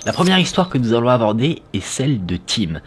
La première histoire que nous allons aborder est celle de Tim.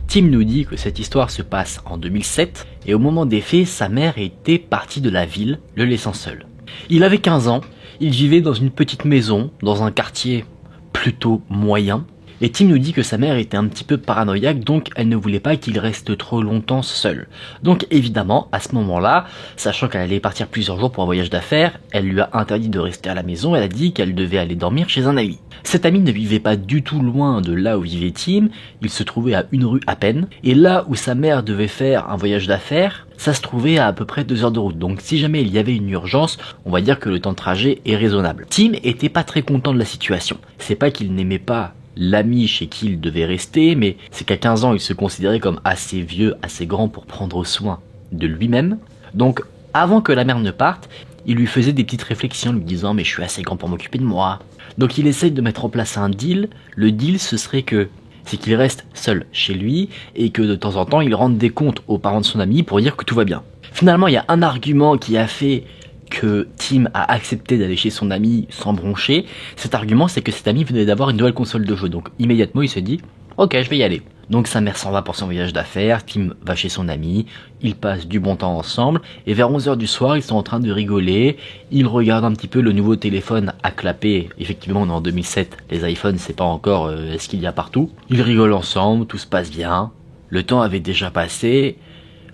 Tim nous dit que cette histoire se passe en 2007 et au moment des faits, sa mère était partie de la ville, le laissant seul. Il avait 15 ans, il vivait dans une petite maison, dans un quartier plutôt moyen. Et Tim nous dit que sa mère était un petit peu paranoïaque, donc elle ne voulait pas qu'il reste trop longtemps seul. Donc évidemment, à ce moment-là, sachant qu'elle allait partir plusieurs jours pour un voyage d'affaires, elle lui a interdit de rester à la maison, elle a dit qu'elle devait aller dormir chez un ami. Cet ami ne vivait pas du tout loin de là où vivait Tim, il se trouvait à une rue à peine, et là où sa mère devait faire un voyage d'affaires, ça se trouvait à peu près 2 heures de route, donc si jamais il y avait une urgence, on va dire que le temps de trajet est raisonnable. Tim était pas très content de la situation, c'est pas qu'il n'aimait pas l'ami chez qui il devait rester, mais c'est qu'à 15 ans, il se considérait comme assez vieux, assez grand pour prendre soin de lui-même. Donc, avant que la mère ne parte, il lui faisait des petites réflexions, lui disant « mais je suis assez grand pour m'occuper de moi ». Donc il essaye de mettre en place un deal. Le deal, ce serait que c'est qu'il reste seul chez lui et que de temps en temps, il rende des comptes aux parents de son ami pour dire que tout va bien. Finalement, il y a un argument qui a fait que Tim a accepté d'aller chez son ami sans broncher. Cet argument, c'est que cet ami venait d'avoir une nouvelle console de jeu, donc immédiatement il se dit « ok, je vais y aller ». Donc sa mère s'en va pour son voyage d'affaires, Tim va chez son ami, ils passent du bon temps ensemble, et vers 11 h du soir, ils sont en train de rigoler, ils regardent un petit peu le nouveau téléphone à clapper. Effectivement, on est en 2007, les iPhones, c'est pas encore ce qu'il y a partout. Ils rigolent ensemble, tout se passe bien, le temps avait déjà passé,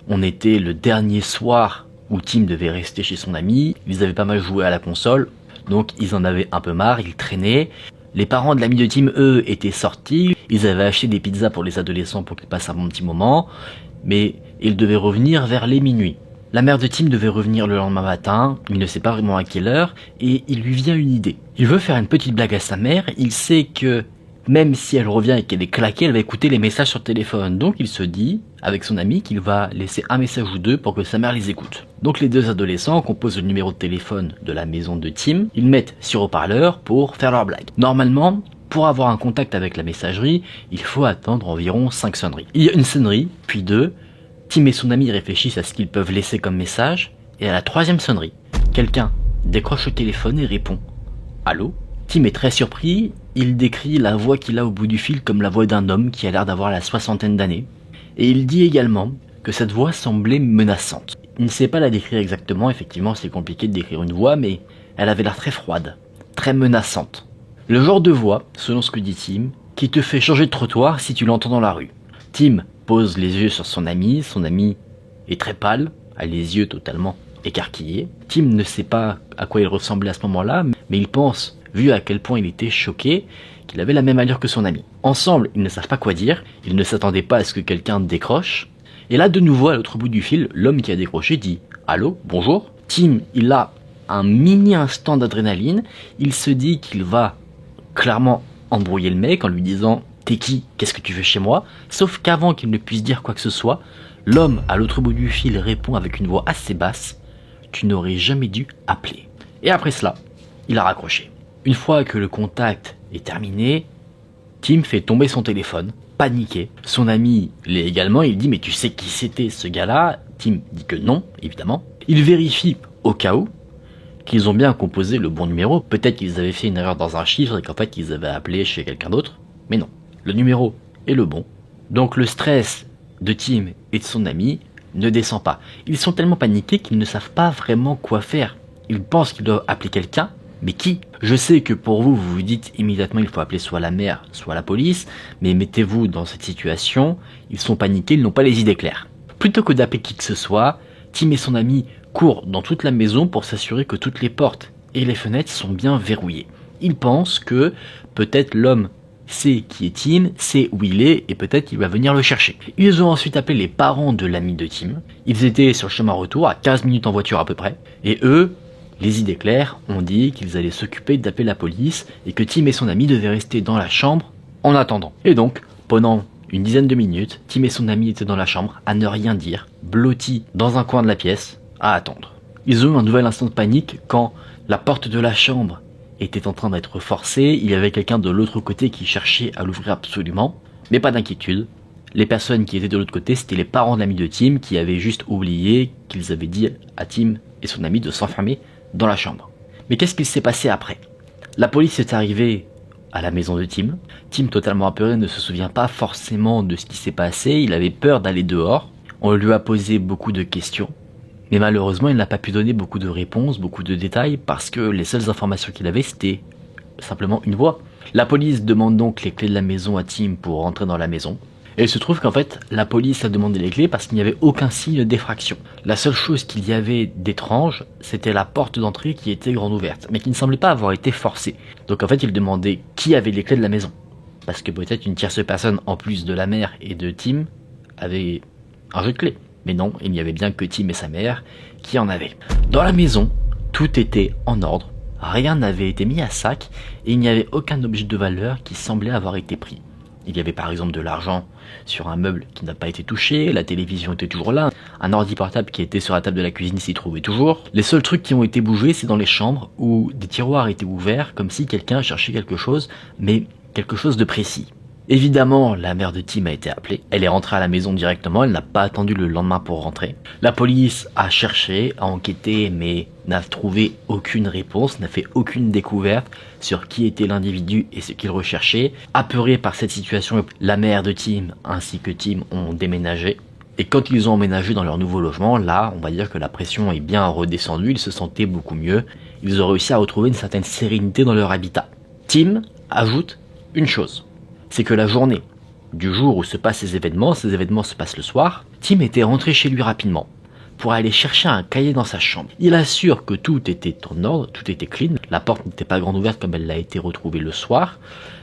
on était le dernier soir où Tim devait rester chez son ami, ils avaient pas mal joué à la console, donc ils en avaient un peu marre, ils traînaient. Les parents de l'ami de Tim, eux, étaient sortis, ils avaient acheté des pizzas pour les adolescents pour qu'ils passent un bon petit moment, mais ils devaient revenir vers les minuit. La mère de Tim devait revenir le lendemain matin, il ne sait pas vraiment à quelle heure, et il lui vient une idée. Il veut faire une petite blague à sa mère, il sait que même si elle revient et qu'elle est claquée, elle va écouter les messages sur le téléphone. Donc il se dit, avec son ami, qu'il va laisser un message ou deux pour que sa mère les écoute. Donc les deux adolescents composent le numéro de téléphone de la maison de Tim, ils mettent sur haut-parleur pour faire leur blague. Normalement, pour avoir un contact avec la messagerie, il faut attendre environ 5 sonneries. Il y a une sonnerie, puis 2, Tim et son ami réfléchissent à ce qu'ils peuvent laisser comme message, et à la 3e sonnerie, quelqu'un décroche le téléphone et répond « Allô ?» Tim est très surpris, il décrit la voix qu'il a au bout du fil comme la voix d'un homme qui a l'air d'avoir la soixantaine d'années, et il dit également que cette voix semblait menaçante. Il ne sait pas la décrire exactement, effectivement c'est compliqué de décrire une voix, mais elle avait l'air très froide, très menaçante. Le genre de voix, selon ce que dit Tim, qui te fait changer de trottoir si tu l'entends dans la rue. Tim pose les yeux sur son ami est très pâle, a les yeux totalement écarquillés. Tim ne sait pas à quoi il ressemblait à ce moment-là, mais il pense, vu à quel point il était choqué, qu'il avait la même allure que son ami. Ensemble, ils ne savent pas quoi dire, ils ne s'attendaient pas à ce que quelqu'un décroche. Et là, de nouveau, à l'autre bout du fil, l'homme qui a décroché dit « Allô, bonjour ?» Tim, il a un mini instant d'adrénaline, il se dit qu'il va clairement embrouiller le mec en lui disant « T'es qui? Qu'est-ce que tu fais chez moi ?» Sauf qu'avant qu'il ne puisse dire quoi que ce soit, l'homme à l'autre bout du fil répond avec une voix assez basse « Tu n'aurais jamais dû appeler. » Et après cela, il a raccroché. Une fois que le contact est terminé, Tim fait tomber son téléphone, paniqué. Son ami l'est également, il dit « Mais tu sais qui c'était ce gars-là ?» Tim dit que non, évidemment. Il vérifie au cas où qu'ils ont bien composé le bon numéro. Peut-être qu'ils avaient fait une erreur dans un chiffre et qu'en fait ils avaient appelé chez quelqu'un d'autre. Mais non, le numéro est le bon. Donc le stress de Tim et de son ami ne descend pas. Ils sont tellement paniqués qu'ils ne savent pas vraiment quoi faire. Ils pensent qu'ils doivent appeler quelqu'un, mais qui? Je sais que pour vous, vous vous dites immédiatement il faut appeler soit la mère, soit la police, mais mettez-vous dans cette situation, ils sont paniqués, ils n'ont pas les idées claires. Plutôt que d'appeler qui que ce soit, Tim et son ami courent dans toute la maison pour s'assurer que toutes les portes et les fenêtres sont bien verrouillées. Ils pensent que peut-être l'homme sait qui est Tim, sait où il est et peut-être qu'il va venir le chercher. Ils ont ensuite appelé les parents de l'ami de Tim. Ils étaient sur le chemin retour à 15 minutes en voiture à peu près. Et eux, les idées claires, ont dit qu'ils allaient s'occuper d'appeler la police et que Tim et son ami devaient rester dans la chambre en attendant. Et donc, pendant une dizaine de minutes, Tim et son ami étaient dans la chambre à ne rien dire, blottis dans un coin de la pièce, à attendre. Ils ont eu un nouvel instant de panique quand la porte de la chambre était en train d'être forcée, il y avait quelqu'un de l'autre côté qui cherchait à l'ouvrir absolument, mais pas d'inquiétude. Les personnes qui étaient de l'autre côté, c'était les parents de l'ami de Tim qui avaient juste oublié qu'ils avaient dit à Tim et son ami de s'enfermer dans la chambre. Mais qu'est-ce qu'il s'est passé après? La police est arrivée à la maison de Tim. Tim, totalement apeuré, ne se souvient pas forcément de ce qui s'est passé, il avait peur d'aller dehors. On lui a posé beaucoup de questions, mais malheureusement il n'a pas pu donner beaucoup de réponses, beaucoup de détails, parce que les seules informations qu'il avait c'était simplement une voix. La police demande donc les clés de la maison à Tim pour rentrer dans la maison. Et il se trouve qu'en fait, la police a demandé les clés parce qu'il n'y avait aucun signe d'effraction. La seule chose qu'il y avait d'étrange, c'était la porte d'entrée qui était grande ouverte, mais qui ne semblait pas avoir été forcée. Donc en fait, il demandait qui avait les clés de la maison. Parce que peut-être une tierce personne, en plus de la mère et de Tim, avait un jeu de clés. Mais non, il n'y avait bien que Tim et sa mère qui en avaient. Dans la maison, tout était en ordre, rien n'avait été mis à sac, et il n'y avait aucun objet de valeur qui semblait avoir été pris. Il y avait par exemple de l'argent sur un meuble qui n'a pas été touché, la télévision était toujours là, un ordi portable qui était sur la table de la cuisine s'y trouvait toujours. Les seuls trucs qui ont été bougés, c'est dans les chambres où des tiroirs étaient ouverts comme si quelqu'un cherchait quelque chose, mais quelque chose de précis. Évidemment, la mère de Tim a été appelée. Elle est rentrée à la maison directement, elle n'a pas attendu le lendemain pour rentrer. La police a cherché, a enquêté, mais n'a trouvé aucune réponse, n'a fait aucune découverte sur qui était l'individu et ce qu'il recherchait. Apeurés par cette situation, la mère de Tim ainsi que Tim ont déménagé. Et quand ils ont emménagé dans leur nouveau logement, là, on va dire que la pression est bien redescendue, ils se sentaient beaucoup mieux. Ils ont réussi à retrouver une certaine sérénité dans leur habitat. Tim ajoute une chose. C'est que la journée du jour où se passent ces événements se passent le soir, Tim était rentré chez lui rapidement pour aller chercher un cahier dans sa chambre. Il assure que tout était en ordre, tout était clean, la porte n'était pas grande ouverte comme elle l'a été retrouvée le soir,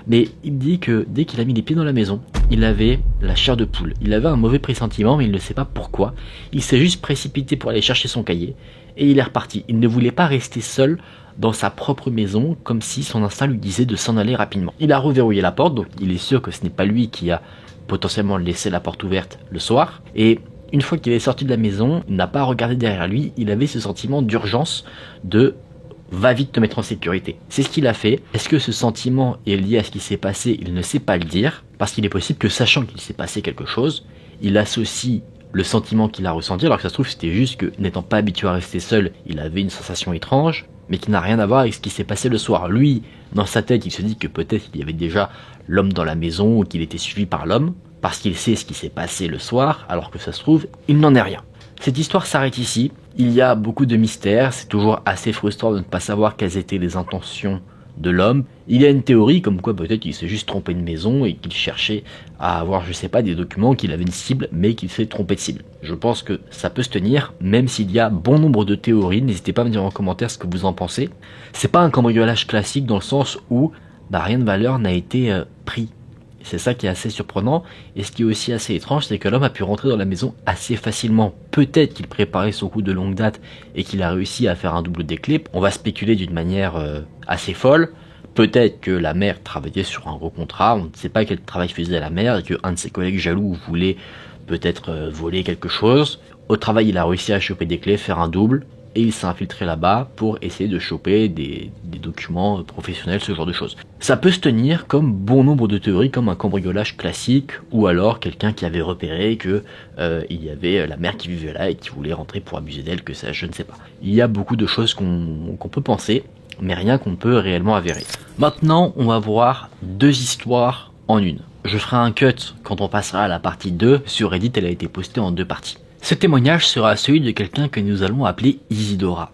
mais il dit que dès qu'il a mis les pieds dans la maison, il avait la chair de poule. Il avait un mauvais pressentiment, mais il ne sait pas pourquoi. Il s'est juste précipité pour aller chercher son cahier, et il est reparti. Il ne voulait pas rester seul dans sa propre maison, comme si son instinct lui disait de s'en aller rapidement. Il a reverrouillé la porte, donc il est sûr que ce n'est pas lui qui a potentiellement laissé la porte ouverte le soir, et une fois qu'il est sorti de la maison, il n'a pas regardé derrière lui, il avait ce sentiment d'urgence de « va vite te mettre en sécurité ». C'est ce qu'il a fait. Est-ce que ce sentiment est lié à ce qui s'est passé? Il ne sait pas le dire, parce qu'il est possible que, sachant qu'il s'est passé quelque chose, il associe le sentiment qu'il a ressenti, alors que ça se trouve c'était juste que, n'étant pas habitué à rester seul, il avait une sensation étrange, mais qui n'a rien à voir avec ce qui s'est passé le soir. Lui, dans sa tête, il se dit que peut-être il y avait déjà l'homme dans la maison, ou qu'il était suivi par l'homme, parce qu'il sait ce qui s'est passé le soir, alors que ça se trouve, il n'en est rien. Cette histoire s'arrête ici, il y a beaucoup de mystères, c'est toujours assez frustrant de ne pas savoir quelles étaient les intentions de l'homme. Il y a une théorie comme quoi peut-être il s'est juste trompé de maison et qu'il cherchait à avoir, je sais pas, des documents, qu'il avait une cible, mais qu'il s'est trompé de cible. Je pense que ça peut se tenir, même s'il y a bon nombre de théories, n'hésitez pas à me dire en commentaire ce que vous en pensez. C'est pas un cambriolage classique dans le sens où rien de valeur n'a été pris. C'est ça qui est assez surprenant, et ce qui est aussi assez étrange, c'est que l'homme a pu rentrer dans la maison assez facilement. Peut-être qu'il préparait son coup de longue date et qu'il a réussi à faire un double des clés. On va spéculer d'une manière assez folle. Peut-être que la mère travaillait sur un gros contrat, on ne sait pas quel travail faisait la mère, et qu'un de ses collègues jaloux voulait peut-être voler quelque chose. Au travail, il a réussi à choper des clés, faire un double, et il s'est infiltré là-bas pour essayer de choper des documents professionnels, ce genre de choses. Ça peut se tenir comme bon nombre de théories, comme un cambriolage classique, ou alors quelqu'un qui avait repéré que il y avait la mère qui vivait là et qui voulait rentrer pour abuser d'elle, que ça, je ne sais pas. Il y a beaucoup de choses qu'on peut penser, mais rien qu'on peut réellement avérer. Maintenant, on va voir deux histoires en une. Je ferai un cut quand on passera à la partie 2. Sur Reddit, elle a été postée en deux parties. Ce témoignage sera celui de quelqu'un que nous allons appeler Isidora.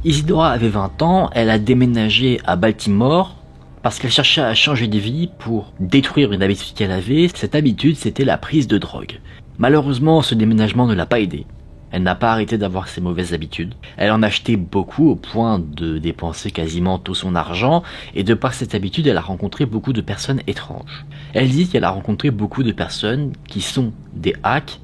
Isidora avait 20 ans, elle a déménagé à Baltimore parce qu'elle cherchait à changer de vie pour détruire une habitude qu'elle avait. Cette habitude, c'était la prise de drogue. Malheureusement, ce déménagement ne l'a pas aidée. Elle n'a pas arrêté d'avoir ses mauvaises habitudes. Elle en achetait beaucoup au point de dépenser quasiment tout son argent, et de par cette habitude, elle a rencontré beaucoup de personnes étranges. Elle dit qu'elle a rencontré beaucoup de personnes qui sont des hacks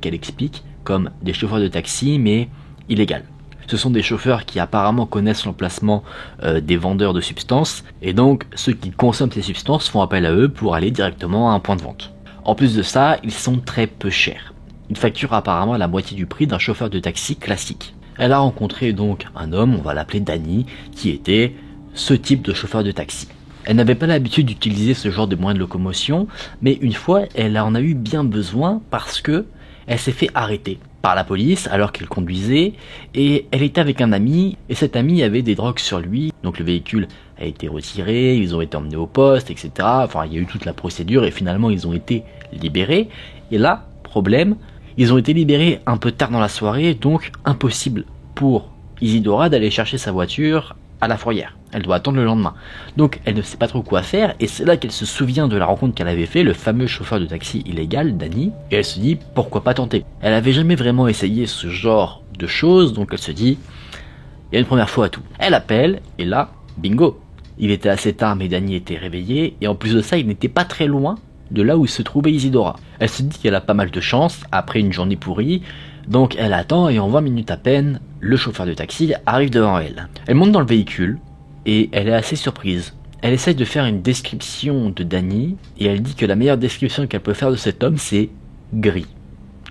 qu'elle explique comme des chauffeurs de taxi, mais illégales. Ce sont des chauffeurs qui apparemment connaissent l'emplacement des vendeurs de substances, et donc ceux qui consomment ces substances font appel à eux pour aller directement à un point de vente. En plus de ça, ils sont très peu chers. Ils facturent apparemment la moitié du prix d'un chauffeur de taxi classique. Elle a rencontré donc un homme, on va l'appeler Danny, qui était ce type de chauffeur de taxi. Elle n'avait pas l'habitude d'utiliser ce genre de moyen de locomotion, mais une fois, elle en a eu bien besoin parce que elle s'est fait arrêter. par la police alors qu'elle conduisait, et elle était avec un ami, et cet ami avait des drogues sur lui, donc le véhicule a été retiré, ils ont été emmenés au poste, etc. Enfin, il y a eu toute la procédure, et finalement ils ont été libérés, et là, problème, ils ont été libérés un peu tard dans la soirée, donc impossible pour Isidora d'aller chercher sa voiture à la fourrière. Elle doit attendre le lendemain. Donc elle ne sait pas trop quoi faire, et c'est là qu'elle se souvient de la rencontre qu'elle avait fait, le fameux chauffeur de taxi illégal, Danny, et elle se dit pourquoi pas tenter. Elle avait jamais vraiment essayé ce genre de choses, donc elle se dit il y a une première fois à tout. Elle appelle, et là, bingo. Il était assez tard, mais Danny était réveillé, et en plus de ça, il n'était pas très loin de là où se trouvait Isidora. Elle se dit qu'elle a pas mal de chance, après une journée pourrie, donc elle attend, et en 20 minutes à peine, le chauffeur de taxi arrive devant elle. Elle monte dans le véhicule, et elle est assez surprise. Elle essaye de faire une description de Danny, et elle dit que la meilleure description qu'elle peut faire de cet homme, c'est gris.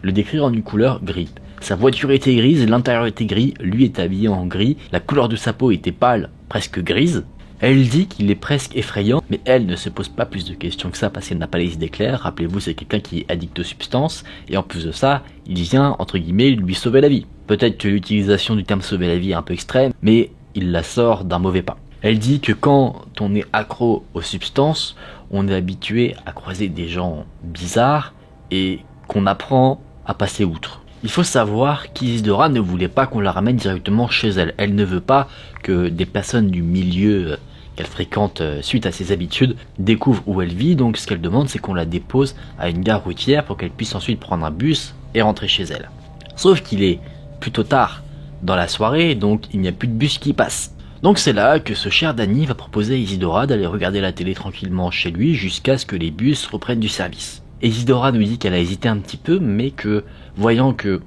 Le décrire en une couleur gris. Sa voiture était grise, l'intérieur était gris, lui est habillé en gris, la couleur de sa peau était pâle, presque grise. Elle dit qu'il est presque effrayant, mais elle ne se pose pas plus de questions que ça parce qu'elle n'a pas les idées claires. Rappelez-vous, c'est quelqu'un qui est addict aux substances, et en plus de ça, il vient, entre guillemets, lui sauver la vie. Peut-être que l'utilisation du terme sauver la vie est un peu extrême, mais il la sort d'un mauvais pas. Elle dit que quand on est accro aux substances, on est habitué à croiser des gens bizarres, et qu'on apprend à passer outre. Il faut savoir qu'Isidora ne voulait pas qu'on la ramène directement chez elle. Elle ne veut pas que des personnes du milieu qu'elle fréquente suite à ses habitudes découvrent où elle vit, donc ce qu'elle demande c'est qu'on la dépose à une gare routière pour qu'elle puisse ensuite prendre un bus et rentrer chez elle. Sauf qu'il est plutôt tard dans la soirée, donc il n'y a plus de bus qui passe. Donc c'est là que ce cher Danny va proposer à Isidora d'aller regarder la télé tranquillement chez lui jusqu'à ce que les bus reprennent du service. Isidora nous dit qu'elle a hésité un petit peu, mais que, voyant que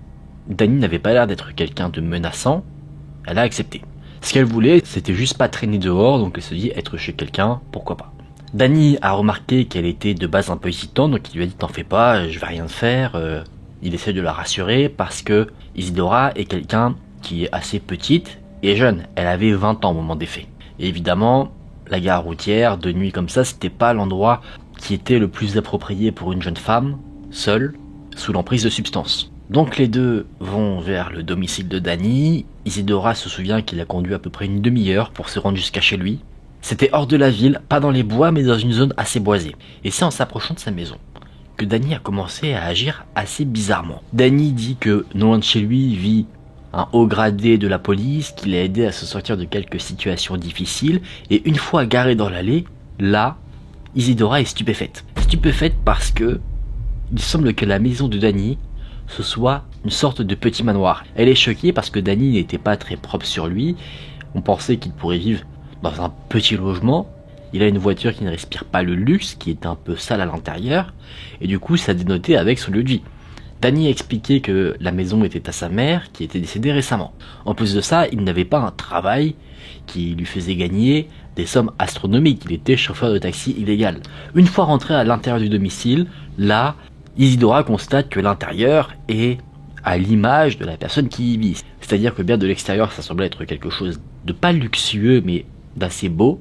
Danny n'avait pas l'air d'être quelqu'un de menaçant, elle a accepté. Ce qu'elle voulait, c'était juste pas traîner dehors, donc elle se dit être chez quelqu'un, pourquoi pas. Danny a remarqué qu'elle était de base un peu hésitante, donc il lui a dit t'en fais pas, je vais rien faire. Il essaie de la rassurer parce que Isidora est quelqu'un qui est assez petite et jeune. Elle avait 20 ans au moment des faits. Et évidemment, la gare routière, de nuit comme ça, c'était pas l'endroit qui était le plus approprié pour une jeune femme, seule, sous l'emprise de substances. Donc les deux vont vers le domicile de Danny. Isidora se souvient qu'il a conduit à peu près une demi-heure pour se rendre jusqu'à chez lui. C'était hors de la ville, pas dans les bois, mais dans une zone assez boisée. Et c'est en s'approchant de sa maison que Danny a commencé à agir assez bizarrement. Danny dit que non loin de chez lui vit un haut gradé de la police qui l'a aidé à se sortir de quelques situations difficiles, et une fois garé dans l'allée, là, Isidora est stupéfaite. Stupéfaite parce que il semble que la maison de Danny ce soit une sorte de petit manoir. Elle est choquée parce que Danny n'était pas très propre sur lui. On pensait qu'il pourrait vivre dans un petit logement. Il a une voiture qui ne respire pas le luxe, qui est un peu sale à l'intérieur, et du coup ça dénotait avec son lieu de vie. Danny a expliqué que la maison était à sa mère, qui était décédée récemment. En plus de ça, il n'avait pas un travail qui lui faisait gagner des sommes astronomiques. Il était chauffeur de taxi illégal. Une fois rentré à l'intérieur du domicile, là, Isidora constate que l'intérieur est à l'image de la personne qui y vit. C'est-à-dire que bien de l'extérieur, ça semblait être quelque chose de pas luxueux, mais d'assez beau.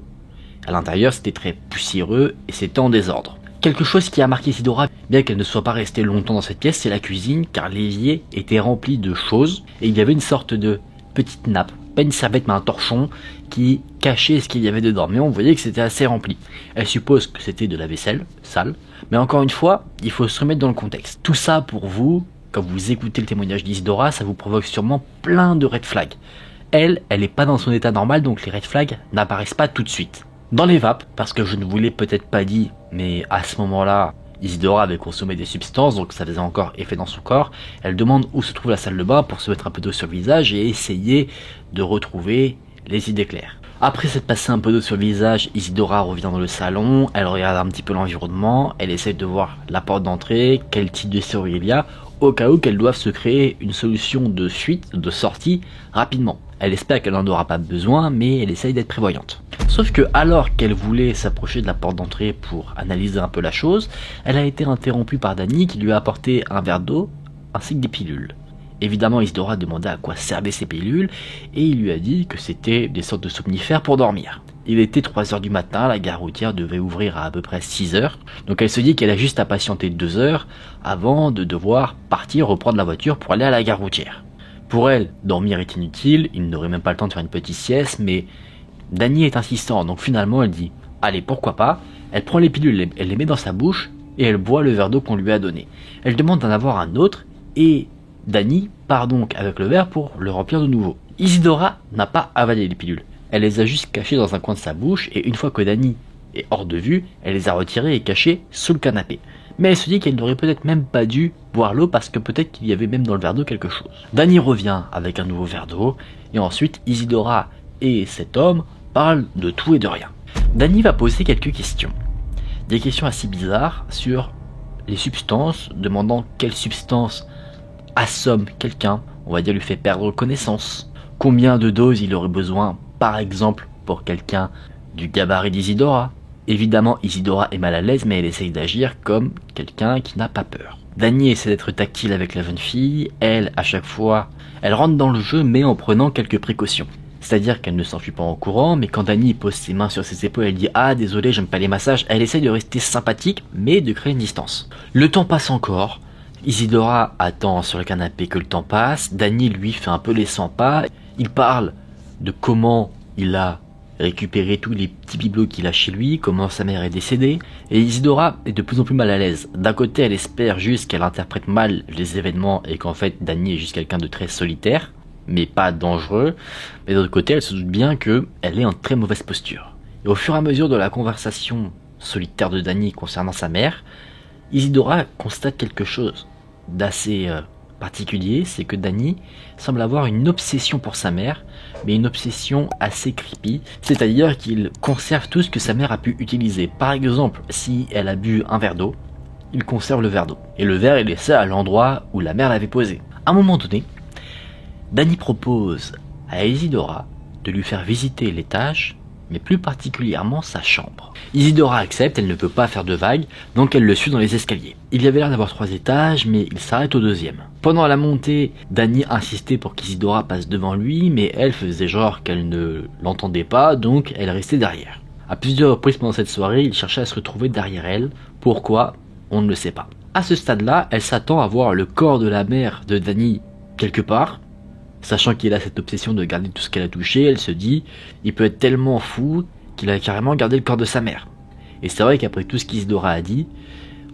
À l'intérieur, c'était très poussiéreux et c'était en désordre. Quelque chose qui a marqué Isidora, bien qu'elle ne soit pas restée longtemps dans cette pièce, c'est la cuisine, car l'évier était rempli de choses, et il y avait une sorte de petite nappe, pas une serviette mais un torchon, qui cachait ce qu'il y avait dedans, mais on voyait que c'était assez rempli. Elle suppose que c'était de la vaisselle, sale, mais encore une fois, il faut se remettre dans le contexte. Tout ça pour vous, quand vous écoutez le témoignage d'Isidora, ça vous provoque sûrement plein de red flags. Elle est pas dans son état normal, donc les red flags n'apparaissent pas tout de suite. Dans les vapes, parce que je ne vous l'ai peut-être pas dit, mais à ce moment-là, Isidora avait consommé des substances, donc ça faisait encore effet dans son corps. Elle demande où se trouve la salle de bain pour se mettre un peu d'eau sur le visage et essayer de retrouver les idées claires. Après s'être passé un peu d'eau sur le visage, Isidora revient dans le salon, elle regarde un petit peu l'environnement, elle essaie de voir la porte d'entrée, quel type de serrure il y a, au cas où qu'elle doive se créer une solution de fuite, de sortie, rapidement. Elle espère qu'elle n'en aura pas besoin, mais elle essaye d'être prévoyante. Sauf que alors qu'elle voulait s'approcher de la porte d'entrée pour analyser un peu la chose, elle a été interrompue par Danny qui lui a apporté un verre d'eau ainsi que des pilules. Évidemment, Isidora demandait à quoi servaient ces pilules et il lui a dit que c'était des sortes de somnifères pour dormir. Il était 3 heures du matin, la gare routière devait ouvrir à peu près 6 heures. Donc elle se dit qu'elle a juste à patienter 2 heures avant de devoir partir reprendre la voiture pour aller à la gare routière. Pour elle, dormir est inutile, il n'aurait même pas le temps de faire une petite sieste, mais Danny est insistant, donc finalement elle dit « Allez, pourquoi pas ?» Elle prend les pilules, elle les met dans sa bouche et elle boit le verre d'eau qu'on lui a donné. Elle demande d'en avoir un autre et Danny part donc avec le verre pour le remplir de nouveau. Isidora n'a pas avalé les pilules. Elle les a juste cachées dans un coin de sa bouche et une fois que Danny est hors de vue, elle les a retirées et cachées sous le canapé. Mais elle se dit qu'elle n'aurait peut-être même pas dû boire l'eau parce que peut-être qu'il y avait même dans le verre d'eau quelque chose. Danny revient avec un nouveau verre d'eau et ensuite Isidora et cet homme parlent de tout et de rien. Danny va poser quelques questions. Des questions assez bizarres sur les substances, demandant quelle substance assomme quelqu'un, on va dire lui fait perdre connaissance. Combien de doses il aurait besoin, par exemple, pour quelqu'un du gabarit d'Isidora. Évidemment, Isidora est mal à l'aise, mais elle essaye d'agir comme quelqu'un qui n'a pas peur. Danny essaie d'être tactile avec la jeune fille. Elle, à chaque fois, elle rentre dans le jeu, mais en prenant quelques précautions. C'est-à-dire qu'elle ne s'enfuit pas en courant, mais quand Danny pose ses mains sur ses épaules, elle dit « Ah, désolé, j'aime pas les massages », elle essaye de rester sympathique, mais de créer une distance. Le temps passe encore. Isidora attend sur le canapé que le temps passe. Danny, lui, fait un peu les 100 pas. Il parle de comment il a récupéré tous les petits bibelots qu'il a chez lui, comment sa mère est décédée, et Isidora est de plus en plus mal à l'aise. D'un côté, elle espère juste qu'elle interprète mal les événements et qu'en fait, Danny est juste quelqu'un de très solitaire, mais pas dangereux, mais de l'autre côté, elle se doute bien qu'elle est en très mauvaise posture. Et au fur et à mesure de la conversation solitaire de Danny concernant sa mère, Isidora constate quelque chose d'assez particulier, c'est que Danny semble avoir une obsession pour sa mère, mais une obsession assez creepy, c'est-à-dire qu'il conserve tout ce que sa mère a pu utiliser. Par exemple, si elle a bu un verre d'eau, il conserve le verre d'eau, et le verre est laissé à l'endroit où la mère l'avait posé. À un moment donné, Danny propose à Isidora de lui faire visiter l'étage, mais plus particulièrement sa chambre. Isidora accepte, elle ne peut pas faire de vagues, donc elle le suit dans les escaliers. Il y avait l'air d'avoir 3 étages, mais il s'arrête au 2e. Pendant la montée, Danny insistait pour qu'Isidora passe devant lui, mais elle faisait genre qu'elle ne l'entendait pas, donc elle restait derrière. À plusieurs reprises pendant cette soirée, il cherchait à se retrouver derrière elle. Pourquoi? On ne le sait pas. À ce stade-là, elle s'attend à voir le corps de la mère de Danny quelque part. Sachant qu'il a cette obsession de garder tout ce qu'elle a touché, elle se dit, il peut être tellement fou qu'il a carrément gardé le corps de sa mère. Et c'est vrai qu'après tout ce qu'Isidora a dit,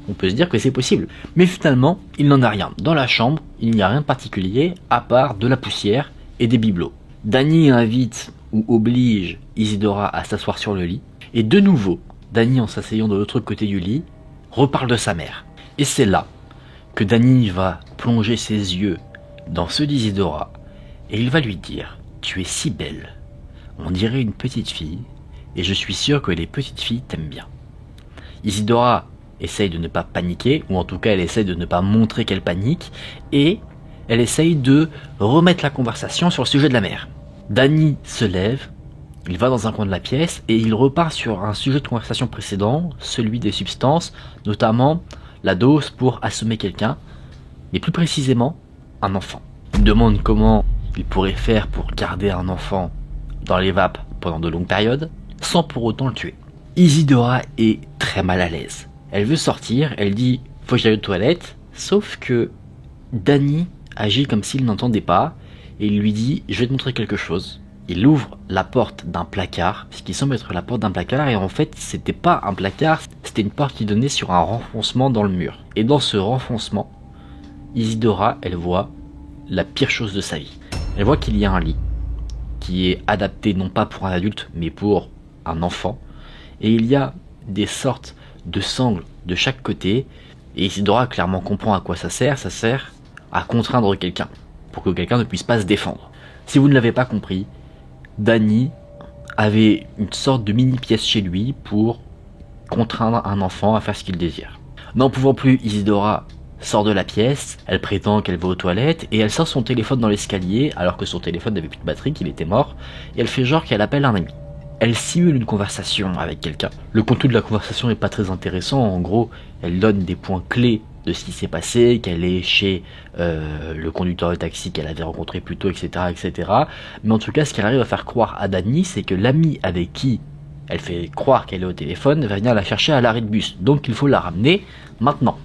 on peut se dire que c'est possible. Mais finalement, il n'en a rien. Dans la chambre, il n'y a rien de particulier, à part de la poussière et des bibelots. Danny invite ou oblige Isidora à s'asseoir sur le lit. Et de nouveau, Danny, en s'asseyant de l'autre côté du lit, reparle de sa mère. Et c'est là que Danny va plonger ses yeux dans ceux d'Isidora, et il va lui dire « Tu es si belle, on dirait une petite fille, et je suis sûr que les petites filles t'aiment bien. » Isidora essaye de ne pas paniquer, ou en tout cas elle essaye de ne pas montrer qu'elle panique, et elle essaye de remettre la conversation sur le sujet de la mère. Danny se lève, il va dans un coin de la pièce, et il repart sur un sujet de conversation précédent, celui des substances, notamment la dose pour assommer quelqu'un, mais plus précisément, un enfant. Il me demande comment il pourrait faire pour garder un enfant dans les vapes pendant de longues périodes, sans pour autant le tuer. Isidora est très mal à l'aise. Elle veut sortir, elle dit « faut que j'aille aux toilettes », sauf que Danny agit comme s'il n'entendait pas, et il lui dit « je vais te montrer quelque chose ». Il ouvre la porte d'un placard, ce qui semble être la porte d'un placard, et en fait c'était pas un placard, c'était une porte qui donnait sur un renfoncement dans le mur. Et dans ce renfoncement, Isidora, elle voit la pire chose de sa vie. Elle voit qu'il y a un lit qui est adapté non pas pour un adulte mais pour un enfant, et il y a des sortes de sangles de chaque côté, et Isidora clairement comprend à quoi ça sert à contraindre quelqu'un, pour que quelqu'un ne puisse pas se défendre. Si vous ne l'avez pas compris, Danny avait une sorte de mini pièce chez lui pour contraindre un enfant à faire ce qu'il désire. N'en pouvant plus, Isidora sort de la pièce, elle prétend qu'elle va aux toilettes, et elle sort son téléphone dans l'escalier, alors que son téléphone n'avait plus de batterie, qu'il était mort, et elle fait genre qu'elle appelle un ami. Elle simule une conversation avec quelqu'un. Le contenu de la conversation n'est pas très intéressant, en gros, elle donne des points clés de ce qui s'est passé, qu'elle est chez le conducteur de taxi qu'elle avait rencontré plus tôt, etc., etc. Mais en tout cas, ce qu'elle arrive à faire croire à Danny, c'est que l'ami avec qui Elle fait croire qu'elle est au téléphone, va venir la chercher à l'arrêt de bus, donc il faut la ramener maintenant.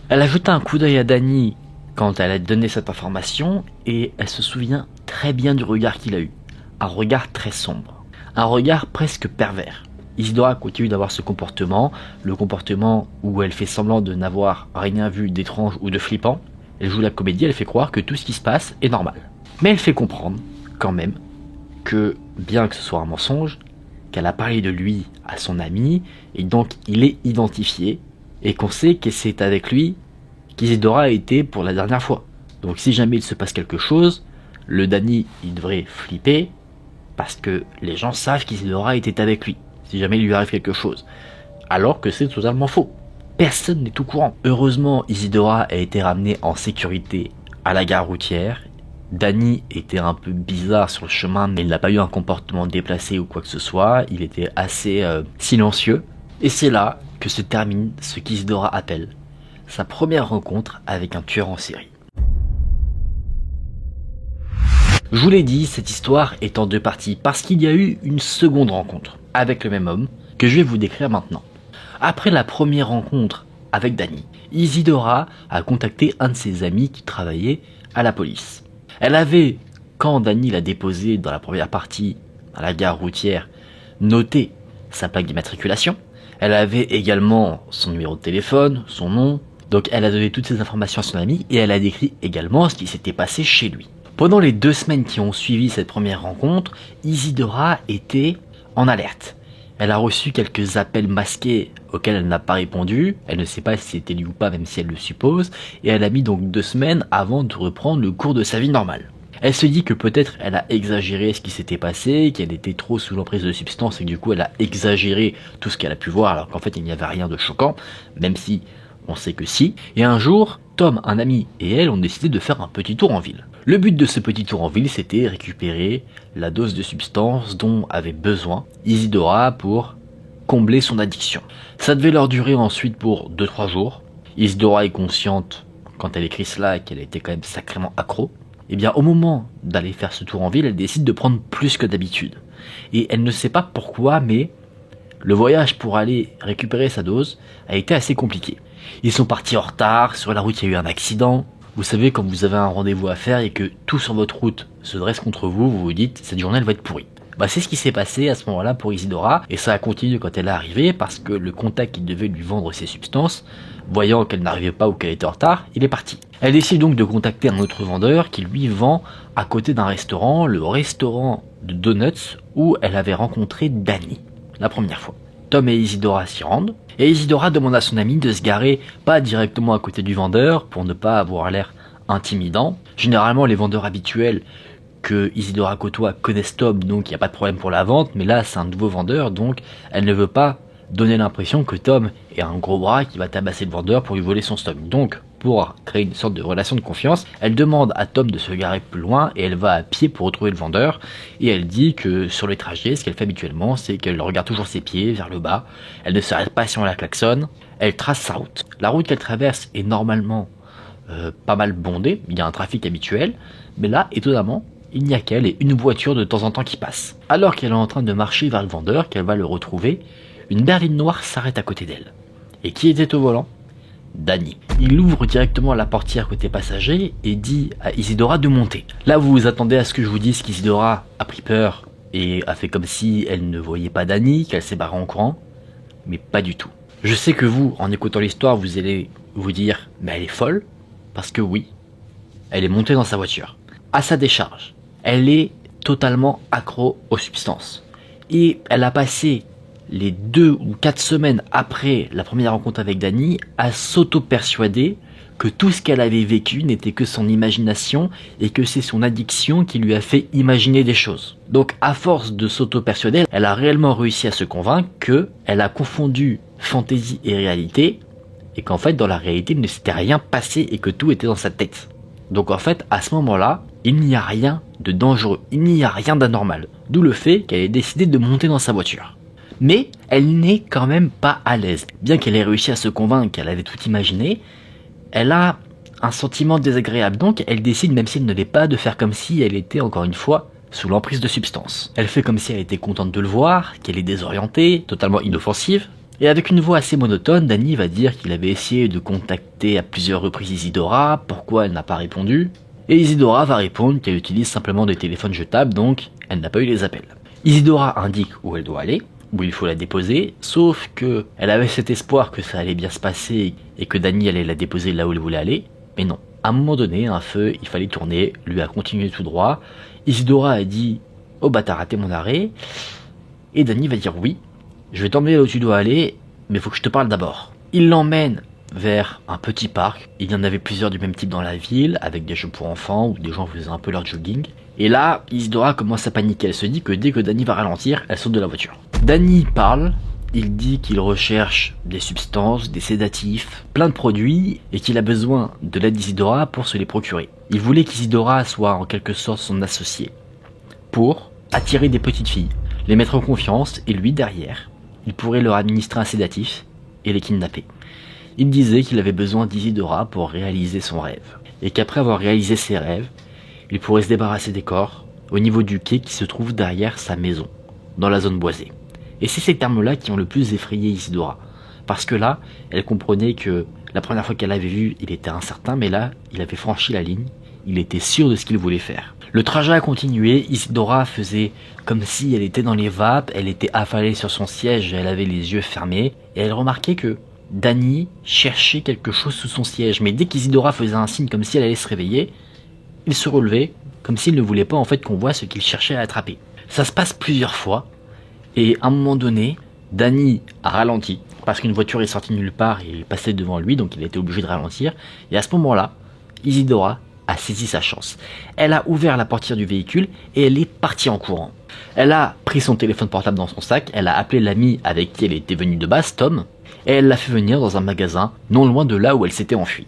Elle a jeté un coup d'œil à Danny quand elle a donné cette information, et elle se souvient très bien du regard qu'il a eu. Un regard très sombre, un regard presque pervers. Isidora continue d'avoir ce comportement, le comportement où elle fait semblant de n'avoir rien vu d'étrange ou de flippant. Elle joue la comédie, elle fait croire que tout ce qui se passe est normal. Mais elle fait comprendre, quand même, que bien que ce soit un mensonge, qu'elle a parlé de lui à son ami, et donc il est identifié, et qu'on sait que c'est avec lui qu'Isidora a été pour la dernière fois. Donc si jamais il se passe quelque chose, le Danny, il devrait flipper, parce que les gens savent qu'Isidora était avec lui, si jamais il lui arrive quelque chose. Alors que c'est totalement faux. Personne n'est au courant. Heureusement, Isidora a été ramenée en sécurité à la gare routière. Danny était un peu bizarre sur le chemin, mais il n'a pas eu un comportement déplacé ou quoi que ce soit. Il était assez silencieux. Et c'est là que se termine ce qu'Isidora appelle sa première rencontre avec un tueur en série. Je vous l'ai dit, cette histoire est en deux parties parce qu'il y a eu une seconde rencontre avec le même homme que je vais vous décrire maintenant. Après la première rencontre avec Danny, Isidora a contacté un de ses amis qui travaillait à la police. Elle avait, quand Danny l'a déposé dans la première partie à la gare routière, noté sa plaque d'immatriculation. Elle avait également son numéro de téléphone, son nom. Donc elle a donné toutes ces informations à son ami et elle a décrit également ce qui s'était passé chez lui. Pendant les 2 semaines qui ont suivi cette première rencontre, Isidora était en alerte. Elle a reçu quelques appels masqués auxquels elle n'a pas répondu. Elle ne sait pas si c'était lui ou pas, même si elle le suppose. Et elle a mis donc 2 semaines avant de reprendre le cours de sa vie normale. Elle se dit que peut-être elle a exagéré ce qui s'était passé, qu'elle était trop sous l'emprise de substances et que du coup elle a exagéré tout ce qu'elle a pu voir alors qu'en fait il n'y avait rien de choquant, même si on sait que si. Et un jour, Tom, un ami et elle ont décidé de faire un petit tour en ville. Le but de ce petit tour en ville, c'était récupérer la dose de substance dont avait besoin Isidora pour combler son addiction. Ça devait leur durer ensuite pour 2-3 jours. Isidora est consciente, quand elle écrit cela, qu'elle était quand même sacrément accro. Et bien au moment d'aller faire ce tour en ville, elle décide de prendre plus que d'habitude. Et elle ne sait pas pourquoi, mais le voyage pour aller récupérer sa dose a été assez compliqué. Ils sont partis en retard, sur la route il y a eu un accident. Vous savez, quand vous avez un rendez-vous à faire et que tout sur votre route se dresse contre vous, vous vous dites cette journée elle va être pourrie. C'est ce qui s'est passé à ce moment-là pour Isidora, et ça a continué quand elle est arrivée, parce que le contact qui devait lui vendre ses substances, voyant qu'elle n'arrivait pas ou qu'elle était en retard, il est parti. Elle décide donc de contacter un autre vendeur qui lui vend à côté d'un restaurant, le restaurant de Donuts, où elle avait rencontré Danny, la première fois. Tom et Isidora s'y rendent, et Isidora demande à son ami de se garer pas directement à côté du vendeur, pour ne pas avoir l'air intimidant. Généralement, les vendeurs habituels que Isidora côtoie connaissent Tom, donc il n'y a pas de problème pour la vente, mais là c'est un nouveau vendeur, donc elle ne veut pas donner l'impression que Tom est un gros bras qui va tabasser le vendeur pour lui voler son stock. Donc pour créer une sorte de relation de confiance, elle demande à Tom de se garer plus loin et elle va à pied pour retrouver le vendeur, et elle dit que sur les trajets, ce qu'elle fait habituellement, c'est qu'elle regarde toujours ses pieds vers le bas, elle ne s'arrête pas si on la klaxonne, elle trace sa route. La route qu'elle traverse est normalement pas mal bondée, il y a un trafic habituel, mais là, étonnamment, il n'y a qu'elle et une voiture de temps en temps qui passe. Alors qu'elle est en train de marcher vers le vendeur, qu'elle va le retrouver, une berline noire s'arrête à côté d'elle. Et qui était au volant ? Danny. Il ouvre directement la portière côté passager et dit à Isidora de monter. Là, vous vous attendez à ce que je vous dise qu'Isidora a pris peur et a fait comme si elle ne voyait pas Danny, qu'elle s'est barrée en courant, mais pas du tout. Je sais que vous, en écoutant l'histoire, vous allez vous dire « mais elle est folle », parce que oui, elle est montée dans sa voiture. À sa décharge, elle est totalement accro aux substances. Et elle a passé les 2 ou 4 semaines après la première rencontre avec Danny à s'auto-persuader que tout ce qu'elle avait vécu n'était que son imagination et que c'est son addiction qui lui a fait imaginer des choses. Donc à force de s'auto-persuader, elle a réellement réussi à se convaincre qu'elle a confondu fantaisie et réalité et qu'en fait dans la réalité il ne s'était rien passé et que tout était dans sa tête. Donc en fait à ce moment-là, il n'y a rien de dangereux, il n'y a rien d'anormal. D'où le fait qu'elle ait décidé de monter dans sa voiture. Mais elle n'est quand même pas à l'aise. Bien qu'elle ait réussi à se convaincre qu'elle avait tout imaginé, elle a un sentiment désagréable. Donc elle décide, même si elle ne l'est pas, de faire comme si elle était encore une fois sous l'emprise de substances. Elle fait comme si elle était contente de le voir, qu'elle est désorientée, totalement inoffensive, et avec une voix assez monotone, Danny va dire qu'il avait essayé de contacter à plusieurs reprises Isidora, pourquoi elle n'a pas répondu, et Isidora va répondre qu'elle utilise simplement des téléphones jetables, donc elle n'a pas eu les appels. Isidora indique où elle doit aller, où il faut la déposer, sauf que elle avait cet espoir que ça allait bien se passer et que Danny allait la déposer là où elle voulait aller, mais non. À un moment donné, un feu, il fallait tourner, lui a continué tout droit, Isidora a dit « Oh bah t'as raté mon arrêt », et Danny va dire « Oui, je vais t'emmener là où tu dois aller, mais faut que je te parle d'abord ». Il l'emmène vers un petit parc, il y en avait plusieurs du même type dans la ville, avec des jeux pour enfants où des gens faisaient un peu leur jogging. Et là, Isidora commence à paniquer, elle se dit que dès que Danny va ralentir, elle saute de la voiture. Danny parle, il dit qu'il recherche des substances, des sédatifs, plein de produits, et qu'il a besoin de l'aide d'Isidora pour se les procurer. Il voulait qu'Isidora soit en quelque sorte son associé, pour attirer des petites filles, les mettre en confiance, et lui derrière, il pourrait leur administrer un sédatif et les kidnapper. Il disait qu'il avait besoin d'Isidora pour réaliser son rêve, et qu'après avoir réalisé ses rêves, il pourrait se débarrasser des corps au niveau du quai qui se trouve derrière sa maison, dans la zone boisée. Et c'est ces termes-là qui ont le plus effrayé Isidora, parce que là, elle comprenait que la première fois qu'elle l'avait vu, il était incertain, mais là, il avait franchi la ligne, il était sûr de ce qu'il voulait faire. Le trajet a continué, Isidora faisait comme si elle était dans les vapes, elle était affalée sur son siège, elle avait les yeux fermés, et elle remarquait que Danny cherchait quelque chose sous son siège, mais dès qu'Isidora faisait un signe comme si elle allait se réveiller, il se relevait, comme s'il ne voulait pas en fait qu'on voit ce qu'il cherchait à attraper. Ça se passe plusieurs fois, et à un moment donné, Danny a ralenti, parce qu'une voiture est sortie nulle part et il passait devant lui, donc il a été obligé de ralentir, et à ce moment-là, Isidora a saisi sa chance. Elle a ouvert la portière du véhicule et elle est partie en courant. Elle a pris son téléphone portable dans son sac, elle a appelé l'ami avec qui elle était venue de base, Tom, et elle l'a fait venir dans un magasin non loin de là où elle s'était enfuie.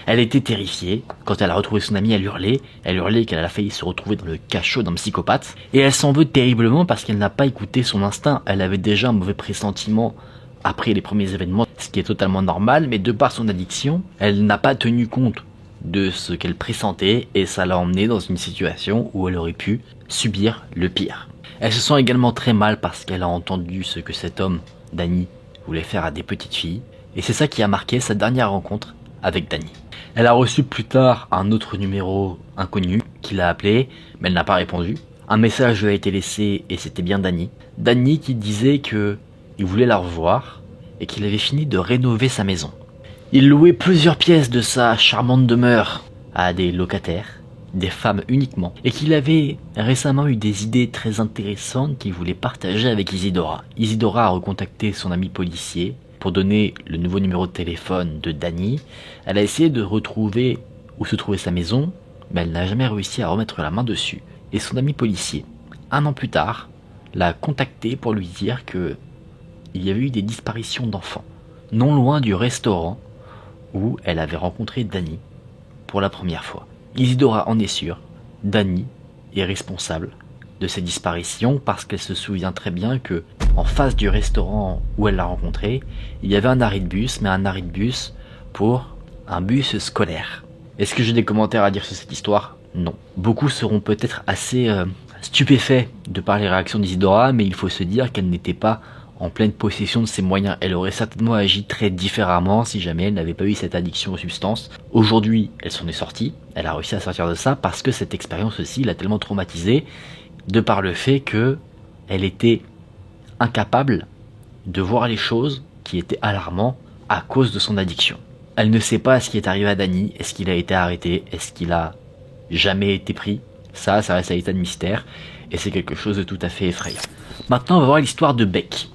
Elle était terrifiée, quand elle a retrouvé son amie, elle hurlait qu'elle a failli se retrouver dans le cachot d'un psychopathe, et elle s'en veut terriblement parce qu'elle n'a pas écouté son instinct, elle avait déjà un mauvais pressentiment après les premiers événements, ce qui est totalement normal, mais de par son addiction, elle n'a pas tenu compte de ce qu'elle pressentait, et ça l'a emmenée dans une situation où elle aurait pu subir le pire. Elle se sent également très mal parce qu'elle a entendu ce que cet homme, Danny, voulait faire à des petites filles, et c'est ça qui a marqué sa dernière rencontre avec Danny. Elle a reçu plus tard un autre numéro inconnu qui l'a appelé, mais elle n'a pas répondu. Un message lui a été laissé et c'était bien Danny. Danny qui disait que il voulait la revoir et qu'il avait fini de rénover sa maison. Il louait plusieurs pièces de sa charmante demeure à des locataires, des femmes uniquement, et qu'il avait récemment eu des idées très intéressantes qu'il voulait partager avec Isidora. Isidora a recontacté son ami policier pour donner le nouveau numéro de téléphone de Danny. Elle a essayé de retrouver où se trouvait sa maison, mais elle n'a jamais réussi à remettre la main dessus. Et son ami policier, un an plus tard, l'a contacté pour lui dire que il y avait eu des disparitions d'enfants, non loin du restaurant où elle avait rencontré Danny pour la première fois. Isidora en est sûre, Danny est responsable de ces disparitions parce qu'elle se souvient très bien que en face du restaurant où elle l'a rencontré, il y avait un arrêt de bus, mais un arrêt de bus pour un bus scolaire. Est-ce que j'ai des commentaires à dire sur cette histoire? Non. Beaucoup seront peut-être assez stupéfaits de par les réactions d'Isidora, mais il faut se dire qu'elle n'était pas en pleine possession de ses moyens. Elle aurait certainement agi très différemment si jamais elle n'avait pas eu cette addiction aux substances. Aujourd'hui, elle s'en est sortie, elle a réussi à sortir de ça parce que cette expérience aussi l'a tellement traumatisée de par le fait que elle était incapable de voir les choses qui étaient alarmantes à cause de son addiction. Elle ne sait pas ce qui est arrivé à Danny, est-ce qu'il a été arrêté, est-ce qu'il a jamais été pris. Ça reste à l'état de mystère, et c'est quelque chose de tout à fait effrayant. Maintenant, on va voir l'histoire de Beck.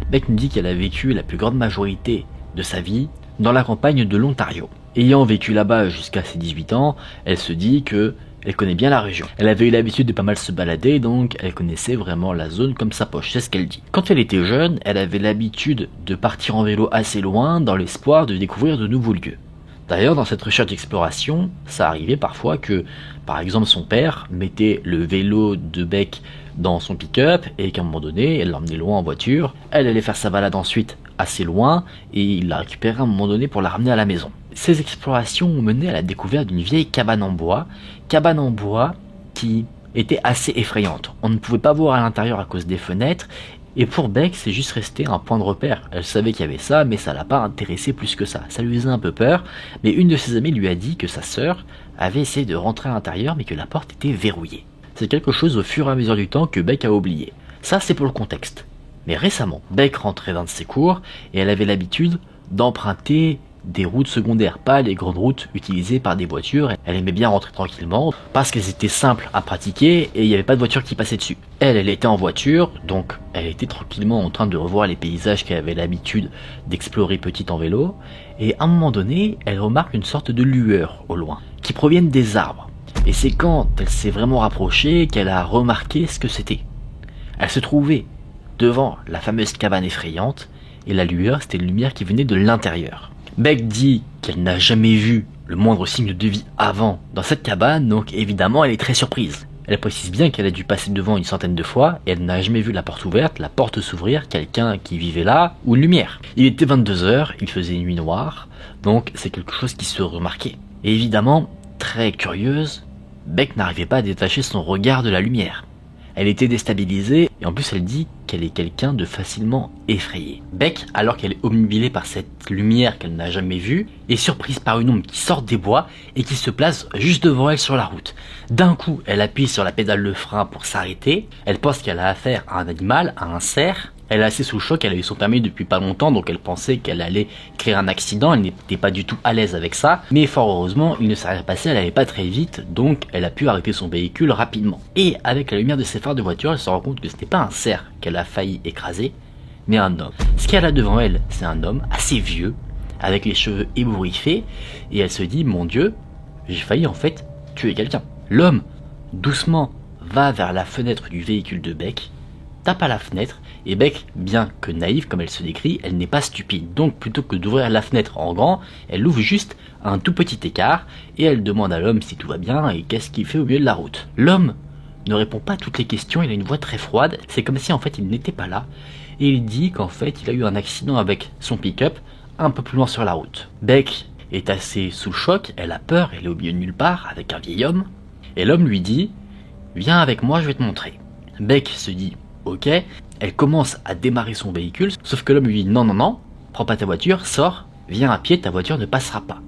Beck nous dit qu'elle a vécu la plus grande majorité de sa vie dans la campagne de l'Ontario. Ayant vécu là-bas jusqu'à ses 18 ans, elle se dit que elle connaît bien la région. Elle avait eu l'habitude de pas mal se balader, donc elle connaissait vraiment la zone comme sa poche, c'est ce qu'elle dit. Quand elle était jeune, elle avait l'habitude de partir en vélo assez loin dans l'espoir de découvrir de nouveaux lieux. D'ailleurs, dans cette recherche d'exploration, ça arrivait parfois que, par exemple, son père mettait le vélo de Beck dans son pick-up et qu'à un moment donné, elle l'emmenait loin en voiture. Elle allait faire sa balade ensuite assez loin et il la récupérait à un moment donné pour la ramener à la maison. Ces explorations ont mené à la découverte d'une vieille cabane en bois qui était assez effrayante. On ne pouvait pas voir à l'intérieur à cause des fenêtres, et pour Beck, c'est juste resté un point de repère. Elle savait qu'il y avait ça, mais ça l'a pas intéressé plus que ça. Ça lui faisait un peu peur, mais une de ses amies lui a dit que sa sœur avait essayé de rentrer à l'intérieur, mais que la porte était verrouillée. C'est quelque chose au fur et à mesure du temps que Beck a oublié. Ça, c'est pour le contexte. Mais récemment, Beck rentrait d'un de ses cours, et elle avait l'habitude d'emprunter des routes secondaires, pas les grandes routes utilisées par des voitures. Elle aimait bien rentrer tranquillement parce qu'elles étaient simples à pratiquer et il n'y avait pas de voiture qui passait dessus. Elle était en voiture, donc elle était tranquillement en train de revoir les paysages qu'elle avait l'habitude d'explorer petite en vélo, et à un moment donné, elle remarque une sorte de lueur au loin, qui proviennent des arbres. Et c'est quand elle s'est vraiment rapprochée qu'elle a remarqué ce que c'était. Elle se trouvait devant la fameuse cabane effrayante, et la lueur, c'était une lumière qui venait de l'intérieur. Beck dit qu'elle n'a jamais vu le moindre signe de vie avant dans cette cabane, donc évidemment elle est très surprise. Elle précise bien qu'elle a dû passer devant une centaine de fois et elle n'a jamais vu la porte ouverte, la porte s'ouvrir, quelqu'un qui vivait là ou une lumière. Il était 22h, il faisait nuit noire, donc c'est quelque chose qui se remarquait. Et évidemment, très curieuse, Beck n'arrivait pas à détacher son regard de la lumière. Elle était déstabilisée et en plus elle dit qu'elle est quelqu'un de facilement effrayé. Beck, alors qu'elle est obnubilée par cette lumière qu'elle n'a jamais vue, est surprise par une ombre qui sort des bois et qui se place juste devant elle sur la route. D'un coup, elle appuie sur la pédale de frein pour s'arrêter. Elle pense qu'elle a affaire à un animal, à un cerf. Elle est assez sous le choc, elle a eu son permis depuis pas longtemps, donc elle pensait qu'elle allait créer un accident, elle n'était pas du tout à l'aise avec ça, mais fort heureusement, il ne s'est rien passé, elle allait pas très vite, donc elle a pu arrêter son véhicule rapidement. Et avec la lumière de ses phares de voiture, elle se rend compte que ce n'était pas un cerf qu'elle a failli écraser, mais un homme. Ce qu'elle a devant elle, c'est un homme assez vieux, avec les cheveux ébouriffés, et elle se dit, mon Dieu, j'ai failli en fait tuer quelqu'un. L'homme, doucement, va vers la fenêtre du véhicule de Beck, tape à la fenêtre, et Beck, bien que naïve comme elle se décrit, elle n'est pas stupide. Donc plutôt que d'ouvrir la fenêtre en grand, elle l'ouvre juste à un tout petit écart, et elle demande à l'homme si tout va bien et qu'est-ce qu'il fait au milieu de la route. L'homme ne répond pas à toutes les questions, il a une voix très froide, c'est comme si en fait il n'était pas là, et il dit qu'en fait il a eu un accident avec son pick-up un peu plus loin sur la route. Beck est assez sous le choc, elle a peur, elle est au milieu de nulle part avec un vieil homme, et l'homme lui dit « Viens avec moi, je vais te montrer ». Beck se dit « Ok », elle commence à démarrer son véhicule, sauf que l'homme lui dit « Non, non, non, prends pas ta voiture, sors, viens à pied, ta voiture ne passera pas ».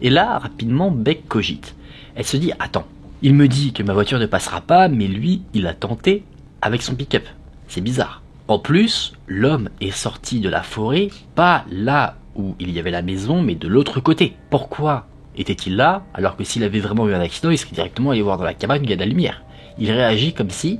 Et là, rapidement, Beck cogite. Elle se dit « Attends, il me dit que ma voiture ne passera pas, mais lui, il a tenté avec son pick-up. C'est bizarre. » En plus, l'homme est sorti de la forêt, pas là où il y avait la maison, mais de l'autre côté. Pourquoi était-il là, alors que s'il avait vraiment eu un accident, il serait directement allé voir dans la cabane où il y a de la lumière. Il réagit comme si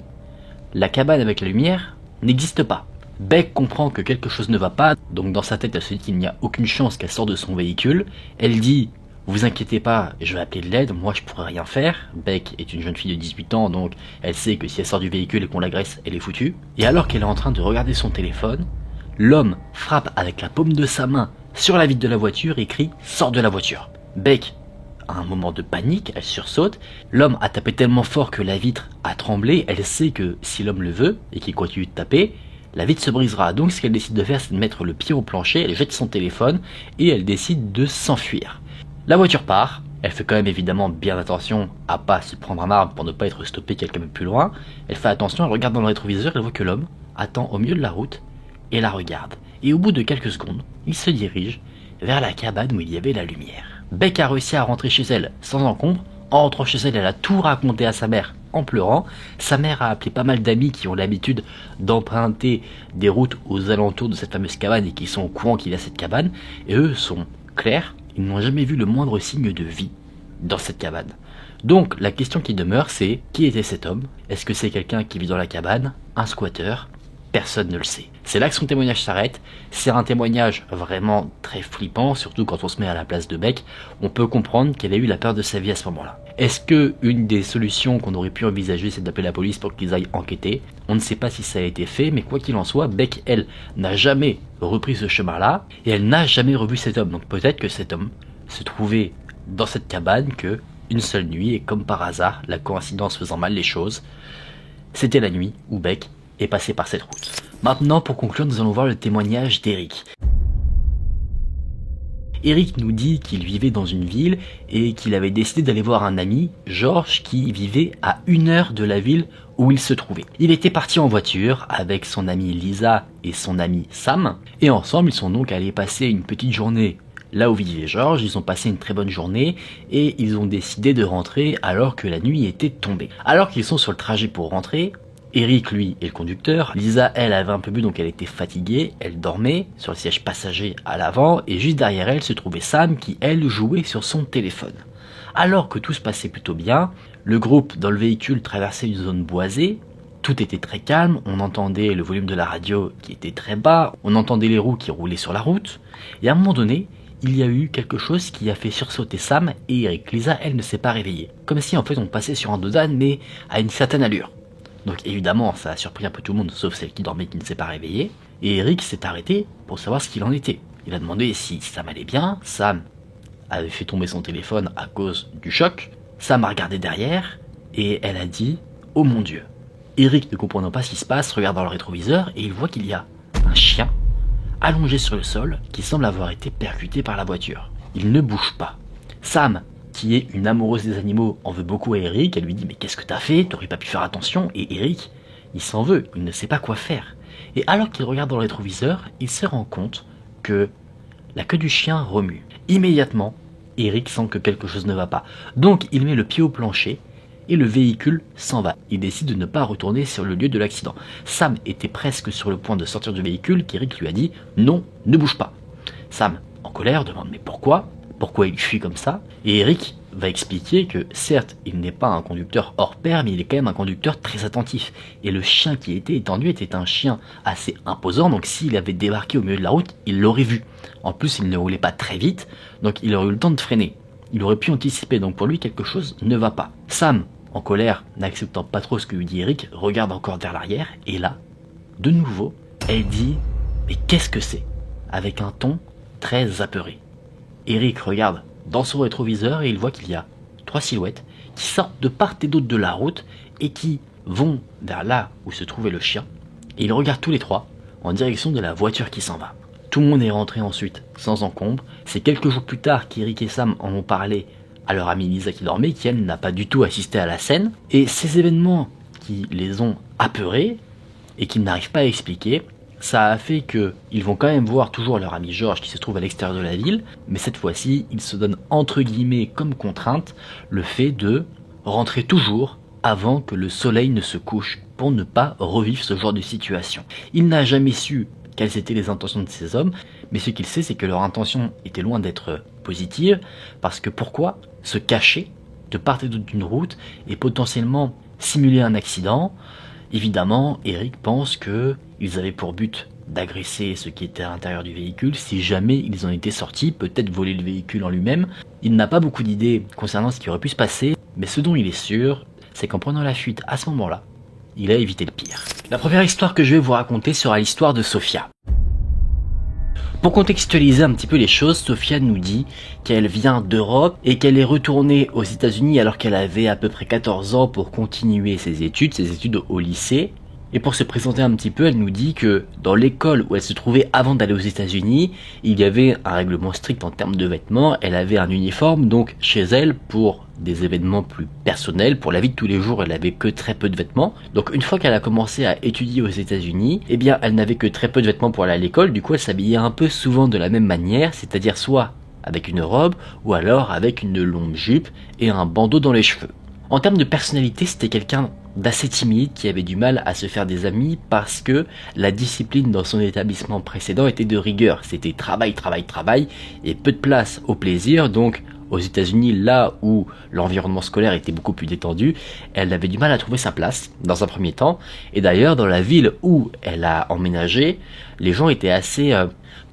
la cabane avec la lumière n'existe pas. Beck comprend que quelque chose ne va pas, donc dans sa tête elle se dit qu'il n'y a aucune chance qu'elle sorte de son véhicule. Elle dit « Vous inquiétez pas, je vais appeler de l'aide, moi je pourrais rien faire ». Beck est une jeune fille de 18 ans, donc elle sait que si elle sort du véhicule et qu'on l'agresse, elle est foutue. Et alors qu'elle est en train de regarder son téléphone, l'homme frappe avec la paume de sa main sur la vitre de la voiture et crie « Sors de la voiture ». Beck a un moment de panique, elle sursaute. L'homme a tapé tellement fort que la vitre a tremblé. Elle sait que si l'homme le veut et qu'il continue de taper, la vitre se brisera. Donc ce qu'elle décide de faire, c'est de mettre le pied au plancher, elle jette son téléphone et elle décide de s'enfuir. La voiture part. Elle fait quand même évidemment bien attention à pas se prendre un arbre pour ne pas être stoppée quelqu'un peu plus loin. Elle fait attention, elle regarde dans le rétroviseur, elle voit que l'homme attend au milieu de la route et la regarde. Et au bout de quelques secondes, il se dirige vers la cabane où il y avait la lumière. Beck a réussi à rentrer chez elle sans encombre. En rentrant chez elle, elle a tout raconté à sa mère en pleurant. Sa mère a appelé pas mal d'amis qui ont l'habitude d'emprunter des routes aux alentours de cette fameuse cabane et qui sont au courant qu'il y a cette cabane. Et eux sont clairs, ils n'ont jamais vu le moindre signe de vie dans cette cabane. Donc la question qui demeure, c'est qui était cet homme? Est-ce que c'est quelqu'un qui vit dans la cabane? Un squatter? Personne ne le sait. C'est là que son témoignage s'arrête. C'est un témoignage vraiment très flippant, surtout quand on se met à la place de Beck. On peut comprendre qu'elle a eu la peur de sa vie à ce moment-là. Est-ce que une des solutions qu'on aurait pu envisager, c'est d'appeler la police pour qu'ils aillent enquêter? On ne sait pas si ça a été fait, mais quoi qu'il en soit, Beck, elle, n'a jamais repris ce chemin-là, et elle n'a jamais revu cet homme. Donc peut-être que cet homme se trouvait dans cette cabane que une seule nuit, et comme par hasard, la coïncidence faisant mal les choses, c'était la nuit où Beck est passé par cette route. Maintenant, pour conclure, nous allons voir le témoignage d'Eric. Eric nous dit qu'il vivait dans une ville et qu'il avait décidé d'aller voir un ami, Georges, qui vivait à 1 heure de la ville où il se trouvait. Il était parti en voiture avec son amie Lisa et son ami Sam, et ensemble ils sont donc allés passer une petite journée là où vivait Georges. Ils ont passé une très bonne journée et ils ont décidé de rentrer alors que la nuit était tombée. Alors qu'ils sont sur le trajet pour rentrer, Eric, lui, est le conducteur. Lisa, elle, avait un peu bu, donc elle était fatiguée. Elle dormait sur le siège passager à l'avant. Et juste derrière elle se trouvait Sam qui, elle, jouait sur son téléphone. Alors que tout se passait plutôt bien, le groupe dans le véhicule traversait une zone boisée. Tout était très calme. On entendait le volume de la radio qui était très bas. On entendait les roues qui roulaient sur la route. Et à un moment donné, il y a eu quelque chose qui a fait sursauter Sam et Eric. Lisa, elle, ne s'est pas réveillée. Comme si, en fait, on passait sur un dos d'âne, mais à une certaine allure. Donc évidemment, ça a surpris un peu tout le monde, sauf celle qui dormait qui ne s'est pas réveillée. Et Eric s'est arrêté pour savoir ce qu'il en était. Il a demandé si Sam allait bien. Sam avait fait tomber son téléphone à cause du choc. Sam a regardé derrière et elle a dit « Oh mon Dieu !» Eric, ne comprenant pas ce qui se passe, regarde dans le rétroviseur et il voit qu'il y a un chien allongé sur le sol qui semble avoir été percuté par la voiture. Il ne bouge pas. Sam, qui est une amoureuse des animaux, en veut beaucoup à Eric. Elle lui dit « Mais qu'est-ce que t'as fait? T'aurais pas pu faire attention ?» Et Eric, il s'en veut, il ne sait pas quoi faire. Et alors qu'il regarde dans le rétroviseur, il se rend compte que la queue du chien remue. Immédiatement, Eric sent que quelque chose ne va pas. Donc il met le pied au plancher et le véhicule s'en va. Il décide de ne pas retourner sur le lieu de l'accident. Sam était presque sur le point de sortir du véhicule qu'Eric lui a dit « Non, ne bouge pas ». Sam, en colère, demande « Mais pourquoi ? Pourquoi il fuit comme ça ?» Et Eric va expliquer que certes, il n'est pas un conducteur hors pair, mais il est quand même un conducteur très attentif. Et le chien qui était étendu était un chien assez imposant, donc s'il avait débarqué au milieu de la route, il l'aurait vu. En plus, il ne roulait pas très vite, donc il aurait eu le temps de freiner. Il aurait pu anticiper, donc pour lui, quelque chose ne va pas. Sam, en colère, n'acceptant pas trop ce que lui dit Eric, regarde encore vers l'arrière, et là, de nouveau, elle dit « Mais qu'est-ce que c'est ?» avec un ton très apeuré. Eric regarde dans son rétroviseur et il voit qu'il y a 3 silhouettes qui sortent de part et d'autre de la route et qui vont vers là où se trouvait le chien. Et ils regardent tous les 3 en direction de la voiture qui s'en va. Tout le monde est rentré ensuite sans encombre. C'est quelques jours plus tard qu'Eric et Sam en ont parlé à leur amie Lisa qui dormait, qui elle n'a pas du tout assisté à la scène. Et ces événements qui les ont apeurés et qu'ils n'arrivent pas à expliquer, ça a fait qu'ils vont quand même voir toujours leur ami Georges qui se trouve à l'extérieur de la ville, mais cette fois-ci, ils se donnent entre guillemets comme contrainte le fait de rentrer toujours avant que le soleil ne se couche pour ne pas revivre ce genre de situation. Il n'a jamais su quelles étaient les intentions de ces hommes, mais ce qu'il sait, c'est que leur intention était loin d'être positive, parce que pourquoi se cacher de part et d'autre d'une route et potentiellement simuler un accident? Évidemment, Eric pense qu'ils avaient pour but d'agresser ce qui était à l'intérieur du véhicule. Si jamais ils en étaient sortis, peut-être voler le véhicule en lui-même. Il n'a pas beaucoup d'idées concernant ce qui aurait pu se passer, mais ce dont il est sûr, c'est qu'en prenant la fuite à ce moment-là, il a évité le pire. La première histoire que je vais vous raconter sera l'histoire de Sophia. Pour contextualiser un petit peu les choses, Sophia nous dit qu'elle vient d'Europe et qu'elle est retournée aux États-Unis alors qu'elle avait à peu près 14 ans pour continuer ses études au lycée. Et pour se présenter un petit peu, elle nous dit que dans l'école où elle se trouvait avant d'aller aux États-Unis, il y avait un règlement strict en termes de vêtements. Elle avait un uniforme, donc chez elle, pour des événements plus personnels, pour la vie de tous les jours, elle avait que très peu de vêtements. Donc une fois qu'elle a commencé à étudier aux États-Unis, eh bien elle n'avait que très peu de vêtements pour aller à l'école. Du coup, elle s'habillait un peu souvent de la même manière, c'est-à-dire soit avec une robe ou alors avec une longue jupe et un bandeau dans les cheveux. En termes de personnalité, c'était quelqu'un d'assez timide qui avait du mal à se faire des amis parce que la discipline dans son établissement précédent était de rigueur. C'était travail, travail, travail et peu de place au plaisir. Donc aux États-Unis, là où l'environnement scolaire était beaucoup plus détendu, elle avait du mal à trouver sa place dans un premier temps. Et d'ailleurs, dans la ville où elle a emménagé, les gens étaient assez,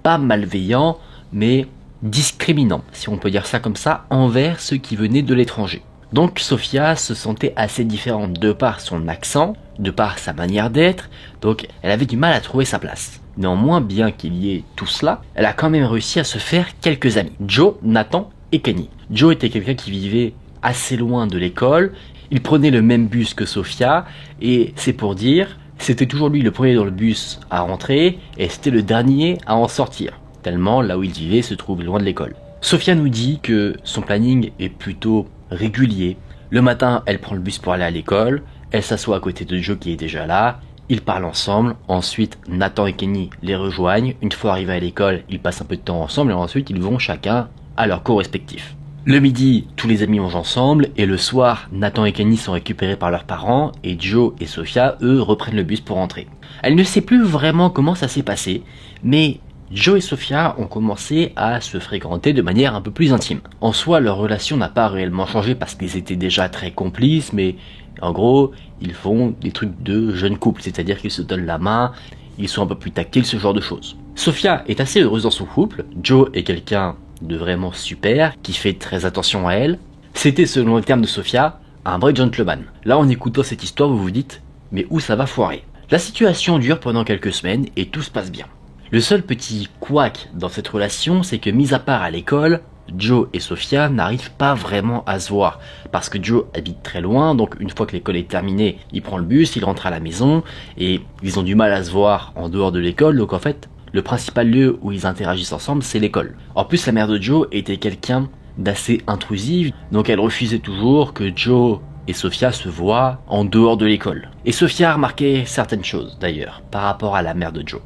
pas malveillants, mais discriminants, si on peut dire ça comme ça, envers ceux qui venaient de l'étranger. Donc Sophia se sentait assez différente de par son accent, de par sa manière d'être, donc elle avait du mal à trouver sa place. Néanmoins, bien qu'il y ait tout cela, elle a quand même réussi à se faire quelques amis. Joe, Nathan et Kenny. Joe était quelqu'un qui vivait assez loin de l'école, il prenait le même bus que Sophia, et c'est pour dire, c'était toujours lui le premier dans le bus à rentrer, et c'était le dernier à en sortir. tellement là où ils vivaient se trouve loin de l'école. Sofia nous dit que son planning est plutôt régulier. Le matin, elle prend le bus pour aller à l'école, elle s'assoit à côté de Joe qui est déjà là, ils parlent ensemble, ensuite Nathan et Kenny les rejoignent, une fois arrivés à l'école, ils passent un peu de temps ensemble et ensuite ils vont chacun à leur cours respectifs. Le midi, tous les amis mangent ensemble et le soir, Nathan et Kenny sont récupérés par leurs parents et Joe et Sofia, eux, reprennent le bus pour rentrer. Elle ne sait plus vraiment comment ça s'est passé, mais Joe et Sofia ont commencé à se fréquenter de manière un peu plus intime. En soi, leur relation n'a pas réellement changé parce qu'ils étaient déjà très complices, mais en gros, ils font des trucs de jeunes couples, c'est-à-dire qu'ils se donnent la main, ils sont un peu plus tactiles, ce genre de choses. Sofia est assez heureuse dans son couple, Joe est quelqu'un de vraiment super, qui fait très attention à elle. C'était, selon le terme de Sofia, un vrai gentleman. Là, en écoutant cette histoire, vous vous dites, mais où ça va foirer? La situation dure pendant quelques semaines et tout se passe bien. Le seul petit couac dans cette relation, c'est que mis à part à l'école, Joe et Sofia n'arrivent pas vraiment à se voir, parce que Joe habite très loin, donc une fois que l'école est terminée, il prend le bus, il rentre à la maison, et ils ont du mal à se voir en dehors de l'école, donc en fait, le principal lieu où ils interagissent ensemble, c'est l'école. En plus, la mère de Joe était quelqu'un d'assez intrusive, donc elle refusait toujours que Joe et Sofia se voient en dehors de l'école. Et Sofia a remarqué certaines choses, d'ailleurs, par rapport à la mère de Joe.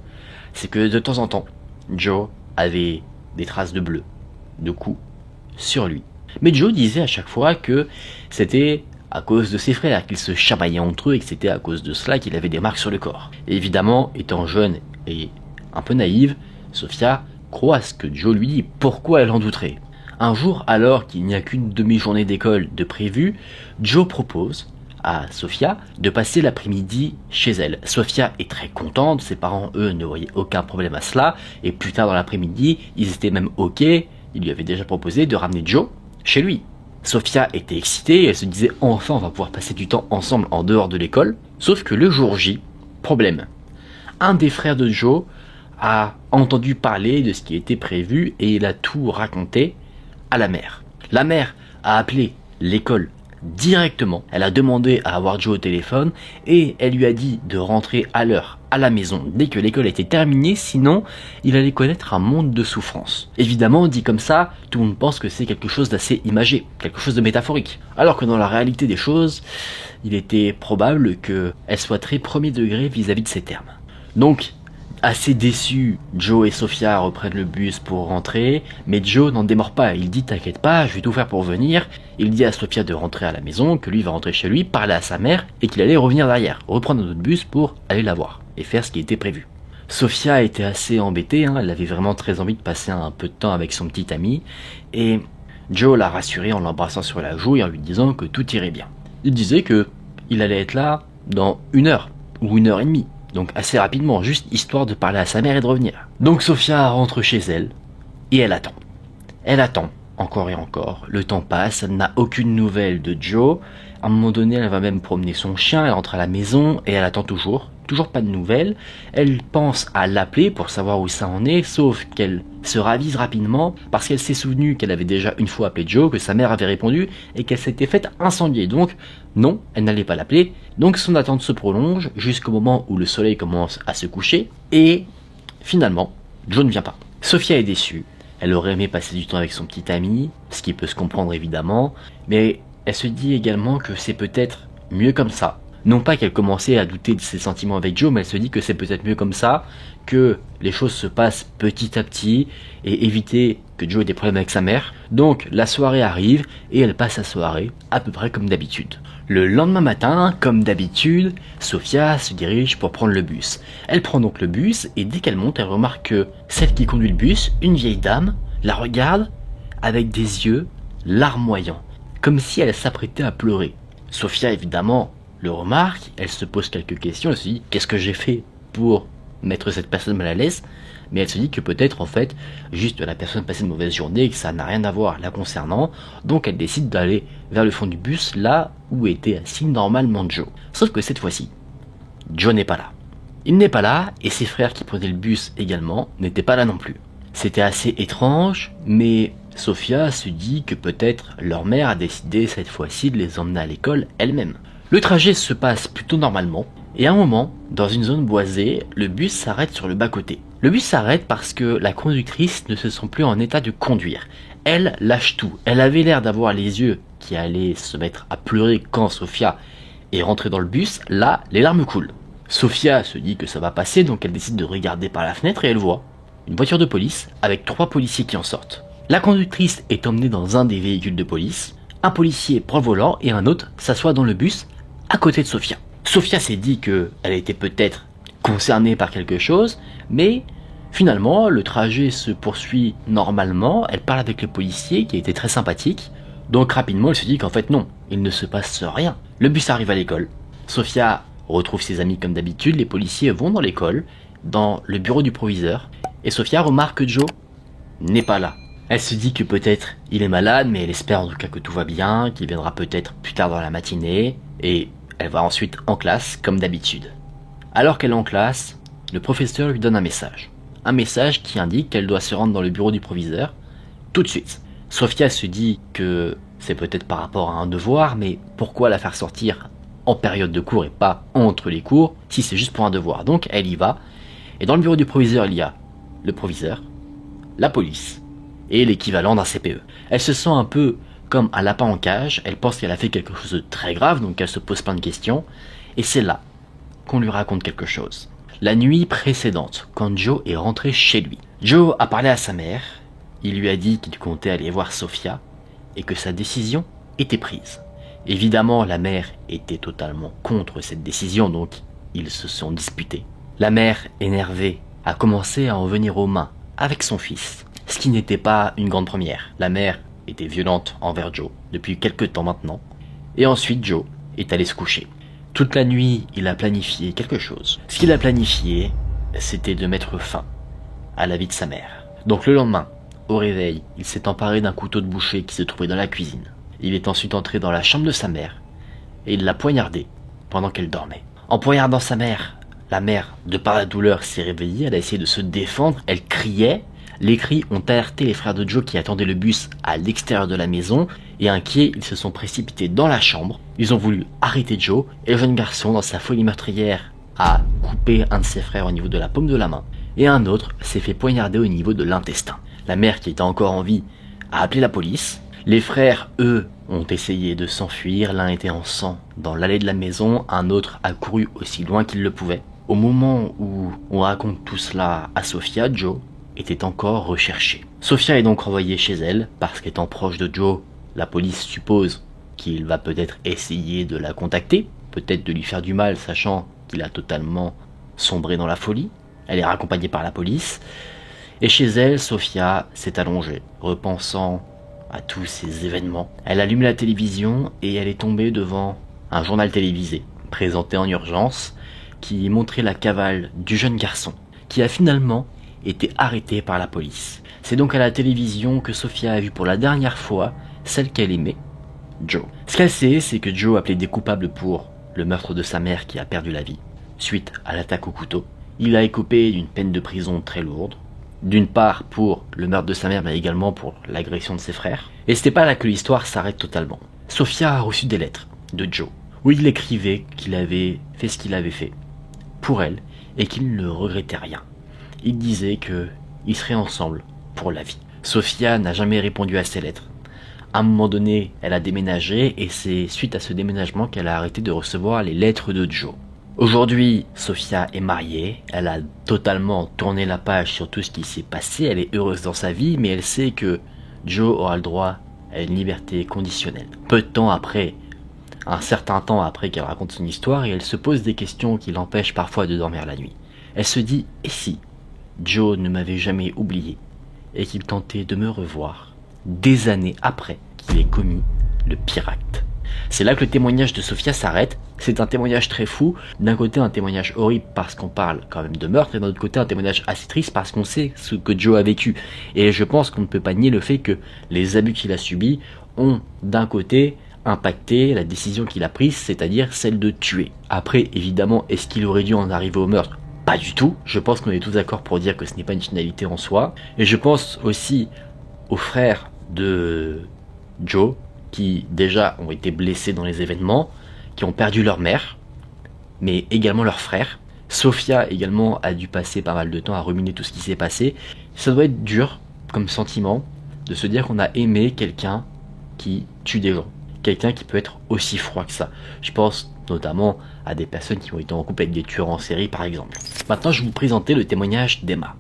C'est que de temps en temps, Joe avait des traces de bleu, de coups, sur lui. Mais Joe disait à chaque fois que c'était à cause de ses frères, qu'ils se chamaillaient entre eux et que c'était à cause de cela qu'il avait des marques sur le corps. Et évidemment, étant jeune et un peu naïve, Sofia croit à ce que Joe lui dit. Pourquoi elle en douterait? Un jour, alors qu'il n'y a qu'une demi-journée d'école de prévue, Joe propose à Sofia de passer l'après-midi chez elle. Sofia est très contente, ses parents, eux, ne voyaient aucun problème à cela, et plus tard dans l'après-midi, ils étaient même ok, il lui avait déjà proposé de ramener Joe chez lui. Sofia était excitée, elle se disait enfin on va pouvoir passer du temps ensemble en dehors de l'école, sauf que le jour J, problème. Un des frères de Joe a entendu parler de ce qui était prévu et il a tout raconté à la mère. La mère a appelé l'école directement, elle a demandé à avoir Joe au téléphone et elle lui a dit de rentrer à l'heure à la maison dès que l'école était terminée, sinon il allait connaître un monde de souffrance. Évidemment, dit comme ça, tout le monde pense que c'est quelque chose d'assez imagé, quelque chose de métaphorique. Alors que dans la réalité des choses, il était probable qu'elle soit très premier degré vis-à-vis de ces termes. Donc, assez déçus, Joe et Sofia reprennent le bus pour rentrer, mais Joe n'en démord pas, il dit t'inquiète pas, je vais tout faire pour venir. Il dit à Sofia de rentrer à la maison, que lui va rentrer chez lui, parler à sa mère, et qu'il allait revenir derrière, reprendre un autre bus pour aller la voir, et faire ce qui était prévu. Sofia était assez embêtée, elle avait vraiment très envie de passer un peu de temps avec son petit ami, et Joe l'a rassuré en l'embrassant sur la joue et en lui disant que tout irait bien. Il disait que il allait être là dans 1 heure, ou 1 heure et demie. Donc assez rapidement, juste histoire de parler à sa mère et de revenir. Donc Sofia rentre chez elle, et elle attend. Elle attend, encore et encore. Le temps passe, elle n'a aucune nouvelle de Joe. À un moment donné, elle va même promener son chien, elle rentre à la maison, et elle attend toujours pas de nouvelles. Elle pense à l'appeler pour savoir où ça en est, sauf qu'elle se ravise rapidement, parce qu'elle s'est souvenue qu'elle avait déjà une fois appelé Joe, que sa mère avait répondu, et qu'elle s'était faite incendier. Donc, non, elle n'allait pas l'appeler. Donc son attente se prolonge jusqu'au moment où le soleil commence à se coucher, et finalement, Joe ne vient pas. Sofia est déçue. Elle aurait aimé passer du temps avec son petit ami, ce qui peut se comprendre évidemment, mais elle se dit également que c'est peut-être mieux comme ça. Non pas qu'elle commençait à douter de ses sentiments avec Joe, mais elle se dit que c'est peut-être mieux comme ça, que les choses se passent petit à petit, et éviter que Joe ait des problèmes avec sa mère. Donc la soirée arrive, et elle passe sa soirée à peu près comme d'habitude. Le lendemain matin, comme d'habitude, Sofia se dirige pour prendre le bus. Elle prend donc le bus, et dès qu'elle monte, elle remarque que celle qui conduit le bus, une vieille dame, la regarde avec des yeux larmoyants, comme si elle s'apprêtait à pleurer. Sofia, évidemment, le remarque, elle se pose quelques questions, elle se dit qu'est-ce que j'ai fait pour mettre cette personne mal à l'aise, mais elle se dit que peut-être en fait juste la personne passait une mauvaise journée et que ça n'a rien à voir la concernant, donc elle décide d'aller vers le fond du bus, là où était assis normalement Joe. Sauf que cette fois-ci, Joe n'est pas là. Il n'est pas là et ses frères qui prenaient le bus également n'étaient pas là non plus. C'était assez étrange, mais Sofia se dit que peut-être leur mère a décidé cette fois-ci de les emmener à l'école elle-même. Le trajet se passe plutôt normalement, et à un moment, dans une zone boisée, le bus s'arrête sur le bas-côté. Le bus s'arrête parce que la conductrice ne se sent plus en état de conduire. Elle lâche tout. Elle avait l'air d'avoir les yeux qui allaient se mettre à pleurer quand Sofia est rentrée dans le bus. Là, les larmes coulent. Sofia se dit que ça va passer, donc elle décide de regarder par la fenêtre et elle voit une voiture de police avec 3 policiers qui en sortent. La conductrice est emmenée dans un des véhicules de police. Un policier prend le volant et un autre s'assoit dans le bus à côté de Sofia. Sofia s'est dit qu'elle était peut-être concernée par quelque chose, mais finalement le trajet se poursuit normalement. Elle parle avec le policier qui était très sympathique, donc rapidement elle se dit qu'en fait non, il ne se passe rien. Le bus arrive à l'école, Sofia retrouve ses amis comme d'habitude, les policiers vont dans l'école, dans le bureau du proviseur, et Sofia remarque que Joe n'est pas là. Elle se dit que peut-être il est malade, mais elle espère en tout cas que tout va bien, qu'il viendra peut-être plus tard dans la matinée, et elle va ensuite en classe comme d'habitude. Alors qu'elle est en classe, le professeur lui donne un message. Un message qui indique qu'elle doit se rendre dans le bureau du proviseur tout de suite. Sofia se dit que c'est peut-être par rapport à un devoir, mais pourquoi la faire sortir en période de cours et pas entre les cours si c'est juste pour un devoir? Donc elle y va, et dans le bureau du proviseur il y a le proviseur, la police et l'équivalent d'un CPE. Elle se sent un peu comme un lapin en cage, elle pense qu'elle a fait quelque chose de très grave, donc elle se pose plein de questions, et c'est là qu'on lui raconte quelque chose. La nuit précédente, quand Joe est rentré chez lui, Joe a parlé à sa mère, il lui a dit qu'il comptait aller voir Sofia, et que sa décision était prise. Évidemment, la mère était totalement contre cette décision, donc ils se sont disputés. La mère, énervée, a commencé à en venir aux mains avec son fils, ce qui n'était pas une grande première. La mère était violente envers Joe depuis quelques temps maintenant, et ensuite Joe est allé se coucher. Toute la nuit, il a planifié quelque chose. Ce qu'il a planifié, c'était de mettre fin à la vie de sa mère. Donc le lendemain, au réveil, il s'est emparé d'un couteau de boucher qui se trouvait dans la cuisine. Il est ensuite entré dans la chambre de sa mère, et il l'a poignardée pendant qu'elle dormait. En poignardant sa mère, la mère, de par la douleur, s'est réveillée, elle a essayé de se défendre, elle criait. Les cris ont alerté les frères de Joe qui attendaient le bus à l'extérieur de la maison, et inquiets, ils se sont précipités dans la chambre. Ils ont voulu arrêter Joe, et le jeune garçon, dans sa folie meurtrière, a coupé un de ses frères au niveau de la paume de la main, et un autre s'est fait poignarder au niveau de l'intestin. La mère, qui était encore en vie, a appelé la police. Les frères, eux, ont essayé de s'enfuir, l'un était en sang dans l'allée de la maison, un autre a couru aussi loin qu'il le pouvait. Au moment où on raconte tout cela à Sofia, Joe était encore recherché. Sofia est donc renvoyée chez elle, parce qu'étant proche de Joe, la police suppose qu'il va peut-être essayer de la contacter, peut-être de lui faire du mal, sachant qu'il a totalement sombré dans la folie. Elle est raccompagnée par la police, et chez elle, Sofia s'est allongée, repensant à tous ces événements. Elle allume la télévision, et elle est tombée devant un journal télévisé, présenté en urgence, qui montrait la cavale du jeune garçon, qui a finalement été arrêté par la police. C'est donc à la télévision que Sofia a vu pour la dernière fois celle qu'elle aimait, Joe. Ce qu'elle sait, c'est que Joe a plaidé coupable pour le meurtre de sa mère qui a perdu la vie suite à l'attaque au couteau. Il a écopé d'une peine de prison très lourde, d'une part pour le meurtre de sa mère, mais également pour l'agression de ses frères. Et c'était pas là que l'histoire s'arrête totalement. Sofia a reçu des lettres de Joe, où il écrivait qu'il avait fait ce qu'il avait fait pour elle, et qu'il ne regrettait rien. Il disait qu'ils seraient ensemble pour la vie. Sofia n'a jamais répondu à ces lettres. À un moment donné, elle a déménagé, et c'est suite à ce déménagement qu'elle a arrêté de recevoir les lettres de Joe. Aujourd'hui, Sofia est mariée, elle a totalement tourné la page sur tout ce qui s'est passé, elle est heureuse dans sa vie, mais elle sait que Joe aura le droit à une liberté conditionnelle. Peu de temps après, un certain temps après qu'elle raconte son histoire, et elle se pose des questions qui l'empêchent parfois de dormir la nuit. Elle se dit, et si Joe ne m'avait jamais oublié, et qu'il tentait de me revoir, des années après qu'il ait commis le pire acte. C'est là que le témoignage de Sofia s'arrête. C'est un témoignage très fou. D'un côté, un témoignage horrible parce qu'on parle quand même de meurtre, et d'un autre côté, un témoignage assez triste parce qu'on sait ce que Joe a vécu. Et je pense qu'on ne peut pas nier le fait que les abus qu'il a subis ont, d'un côté, impacté la décision qu'il a prise, c'est-à-dire celle de tuer. Après, évidemment, est-ce qu'il aurait dû en arriver au meurtre ? Pas du tout. Je pense qu'on est tous d'accord pour dire que ce n'est pas une finalité en soi. Et je pense aussi aux frères de Joe, qui déjà ont été blessés dans les événements, qui ont perdu leur mère, mais également leur frère, Sophia également a dû passer pas mal de temps à ruminer tout ce qui s'est passé. Ça doit être dur comme sentiment de se dire qu'on a aimé quelqu'un qui tue des gens. Quelqu'un qui peut être aussi froid que ça. Je pense notamment à des personnes qui ont été en couple avec des tueurs en série par exemple. Maintenant je vais vous présenter le témoignage d'Emma.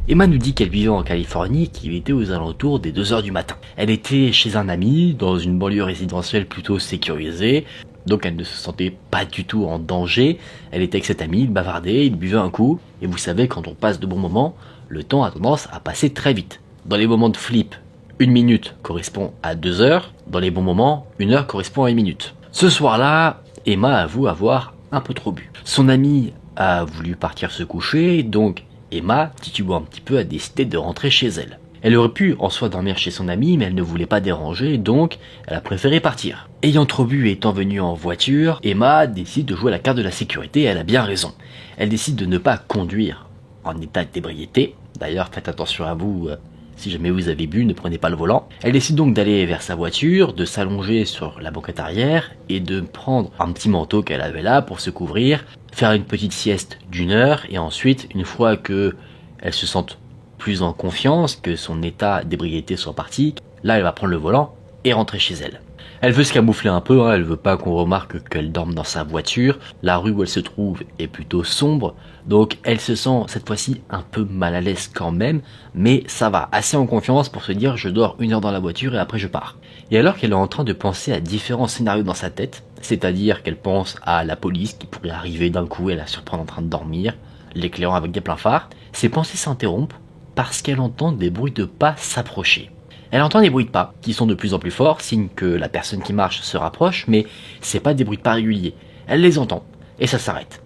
Emma nous dit qu'elle vivait en Californie, qu'il était aux alentours des 2 h du matin. Elle était chez un ami, dans une banlieue résidentielle plutôt sécurisée, donc elle ne se sentait pas du tout en danger. Elle était avec cet ami, il bavardait, il buvait un coup, et vous savez, quand on passe de bons moments, le temps a tendance à passer très vite. Dans les moments de flip, 1 minute correspond à 2 heures, dans les bons moments, 1 heure correspond à 1 minute. Ce soir-là, Emma avoue avoir un peu trop bu. Son ami a voulu partir se coucher, donc Emma, titubant un petit peu, a décidé de rentrer chez elle. Elle aurait pu en soi dormir chez son ami, mais elle ne voulait pas déranger, donc elle a préféré partir. Ayant trop bu et étant venue en voiture, Emma décide de jouer la carte de la sécurité et elle a bien raison. Elle décide de ne pas conduire en état d'ébriété. D'ailleurs, faites attention à vous, si jamais vous avez bu, ne prenez pas le volant. Elle décide donc d'aller vers sa voiture, de s'allonger sur la banquette arrière et de prendre un petit manteau qu'elle avait là pour se couvrir, faire une petite sieste d'1 heure et ensuite, une fois que elle se sente plus en confiance, que son état d'ébriété soit parti, là elle va prendre le volant et rentrer chez elle. Elle veut se camoufler un peu, elle veut pas qu'on remarque qu'elle dorme dans sa voiture. La rue où elle se trouve est plutôt sombre, donc elle se sent cette fois-ci un peu mal à l'aise quand même, mais ça va, assez en confiance pour se dire je dors 1 heure dans la voiture et après je pars. Et alors qu'elle est en train de penser à différents scénarios dans sa tête, c'est-à-dire qu'elle pense à la police qui pourrait arriver d'un coup et la surprendre en train de dormir, l'éclairant avec des pleins phares, ses pensées s'interrompent parce qu'elle entend des bruits de pas s'approcher. Elle entend des bruits de pas qui sont de plus en plus forts, signe que la personne qui marche se rapproche, mais c'est pas des bruits de pas réguliers. Elle les entend, et ça s'arrête.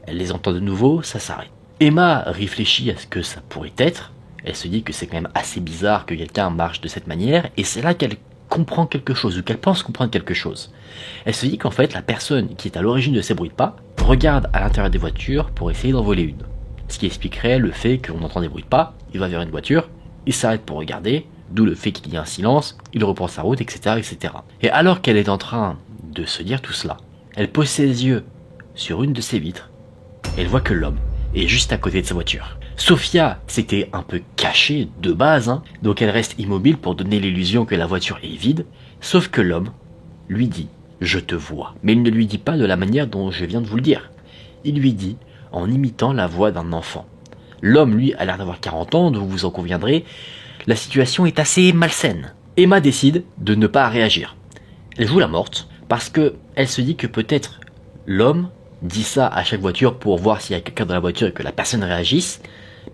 Elle les entend de nouveau, ça s'arrête. Emma réfléchit à ce que ça pourrait être, elle se dit que c'est quand même assez bizarre que quelqu'un marche de cette manière, et c'est là qu'elle comprend quelque chose, ou qu'elle pense comprendre quelque chose. Elle se dit qu'en fait, la personne qui est à l'origine de ces bruits de pas regarde à l'intérieur des voitures pour essayer d'en voler une. Ce qui expliquerait le fait qu'on entend des bruits de pas, il va vers une voiture, il s'arrête pour regarder, d'où le fait qu'il y ait un silence, il reprend sa route, etc., etc. Et alors qu'elle est en train de se dire tout cela, elle pose ses yeux sur une de ses vitres, et elle voit que l'homme est juste à côté de sa voiture. Sophia s'était un peu cachée de base, donc elle reste immobile pour donner l'illusion que la voiture est vide, sauf que l'homme lui dit « je te vois ». Mais il ne lui dit pas de la manière dont je viens de vous le dire. Il lui dit en imitant la voix d'un enfant. L'homme, lui, a l'air d'avoir 40 ans, donc vous en conviendrez, la situation est assez malsaine. Emma décide de ne pas réagir. Elle joue la morte parce que elle se dit que peut-être l'homme dit ça à chaque voiture pour voir s'il y a quelqu'un dans la voiture et que la personne réagisse,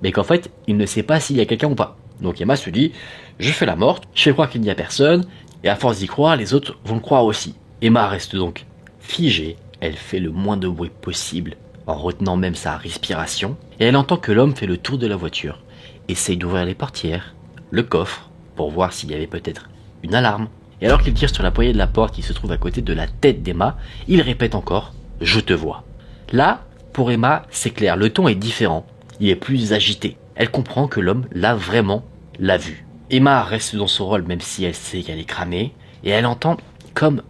mais qu'en fait, il ne sait pas s'il y a quelqu'un ou pas. Donc Emma se dit, je fais la morte, je fais croire qu'il n'y a personne, et à force d'y croire, les autres vont le croire aussi. Emma reste donc figée, elle fait le moins de bruit possible, en retenant même sa respiration, et elle entend que l'homme fait le tour de la voiture, essaye d'ouvrir les portières, le coffre, pour voir s'il y avait peut-être une alarme. Et alors qu'il tire sur la poignée de la porte qui se trouve à côté de la tête d'Emma, il répète encore « Je te vois ». Là, pour Emma, c'est clair, le ton est différent, il est plus agité. Elle comprend que l'homme l'a vraiment vue. Emma reste dans son rôle même si elle sait qu'elle est cramée, et elle entend comme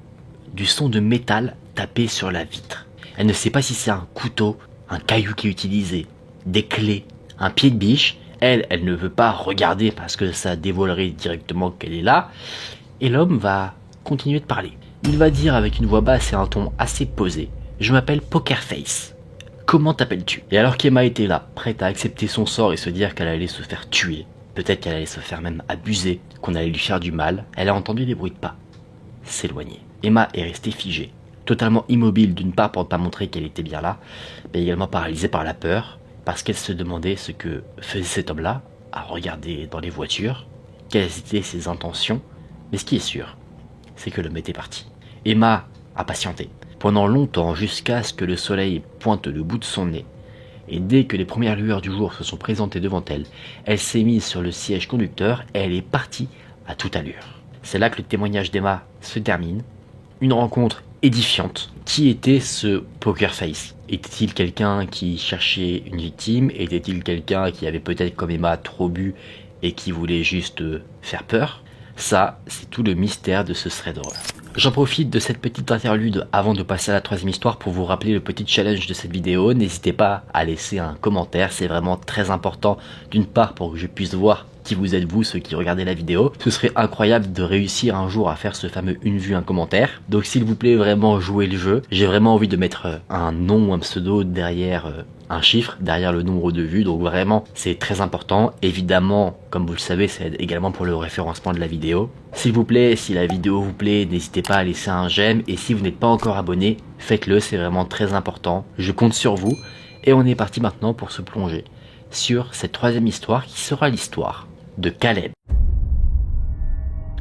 du son de métal taper sur la vitre. Elle ne sait pas si c'est un couteau, un caillou qui est utilisé, des clés, un pied de biche. Elle ne veut pas regarder parce que ça dévoilerait directement qu'elle est là. Et l'homme va continuer de parler. Il va dire avec une voix basse et un ton assez posé « Je m'appelle Pokerface. Comment t'appelles-tu » Et alors qu'Emma était là, prête à accepter son sort et se dire qu'elle allait se faire tuer, peut-être qu'elle allait se faire même abuser, qu'on allait lui faire du mal, elle a entendu des bruits de pas s'éloigner. Emma est restée figée, totalement immobile d'une part pour ne pas montrer qu'elle était bien là, mais également paralysée par la peur, parce qu'elle se demandait ce que faisait cet homme-là, à regarder dans les voitures, quelles étaient ses intentions, mais ce qui est sûr, c'est que l'homme était parti. Emma a patienté, pendant longtemps jusqu'à ce que le soleil pointe le bout de son nez, et dès que les premières lueurs du jour se sont présentées devant elle, elle s'est mise sur le siège conducteur et elle est partie à toute allure. C'est là que le témoignage d'Emma se termine, une rencontre édifiante. Qui était ce Pokerface? Était-il quelqu'un qui cherchait une victime? Était-il quelqu'un qui avait peut-être comme Emma trop bu et qui voulait juste faire peur? Ça, c'est tout le mystère de ce thread d'horreur. J'en profite de cette petite interlude avant de passer à la troisième histoire pour vous rappeler le petit challenge de cette vidéo. N'hésitez pas à laisser un commentaire, c'est vraiment très important d'une part pour que je puisse voir qui vous êtes vous, ceux qui regardez la vidéo. Ce serait incroyable de réussir un jour à faire ce fameux une vue, un commentaire. Donc s'il vous plaît, vraiment jouez le jeu. J'ai vraiment envie de mettre un nom ou un pseudo derrière un chiffre, derrière le nombre de vues. Donc vraiment, c'est très important. Évidemment, comme vous le savez, ça aide également pour le référencement de la vidéo. S'il vous plaît, si la vidéo vous plaît, n'hésitez pas à laisser un j'aime. Et si vous n'êtes pas encore abonné, faites-le, c'est vraiment très important. Je compte sur vous. Et on est parti maintenant pour se plonger sur cette troisième histoire qui sera l'histoire de Caleb.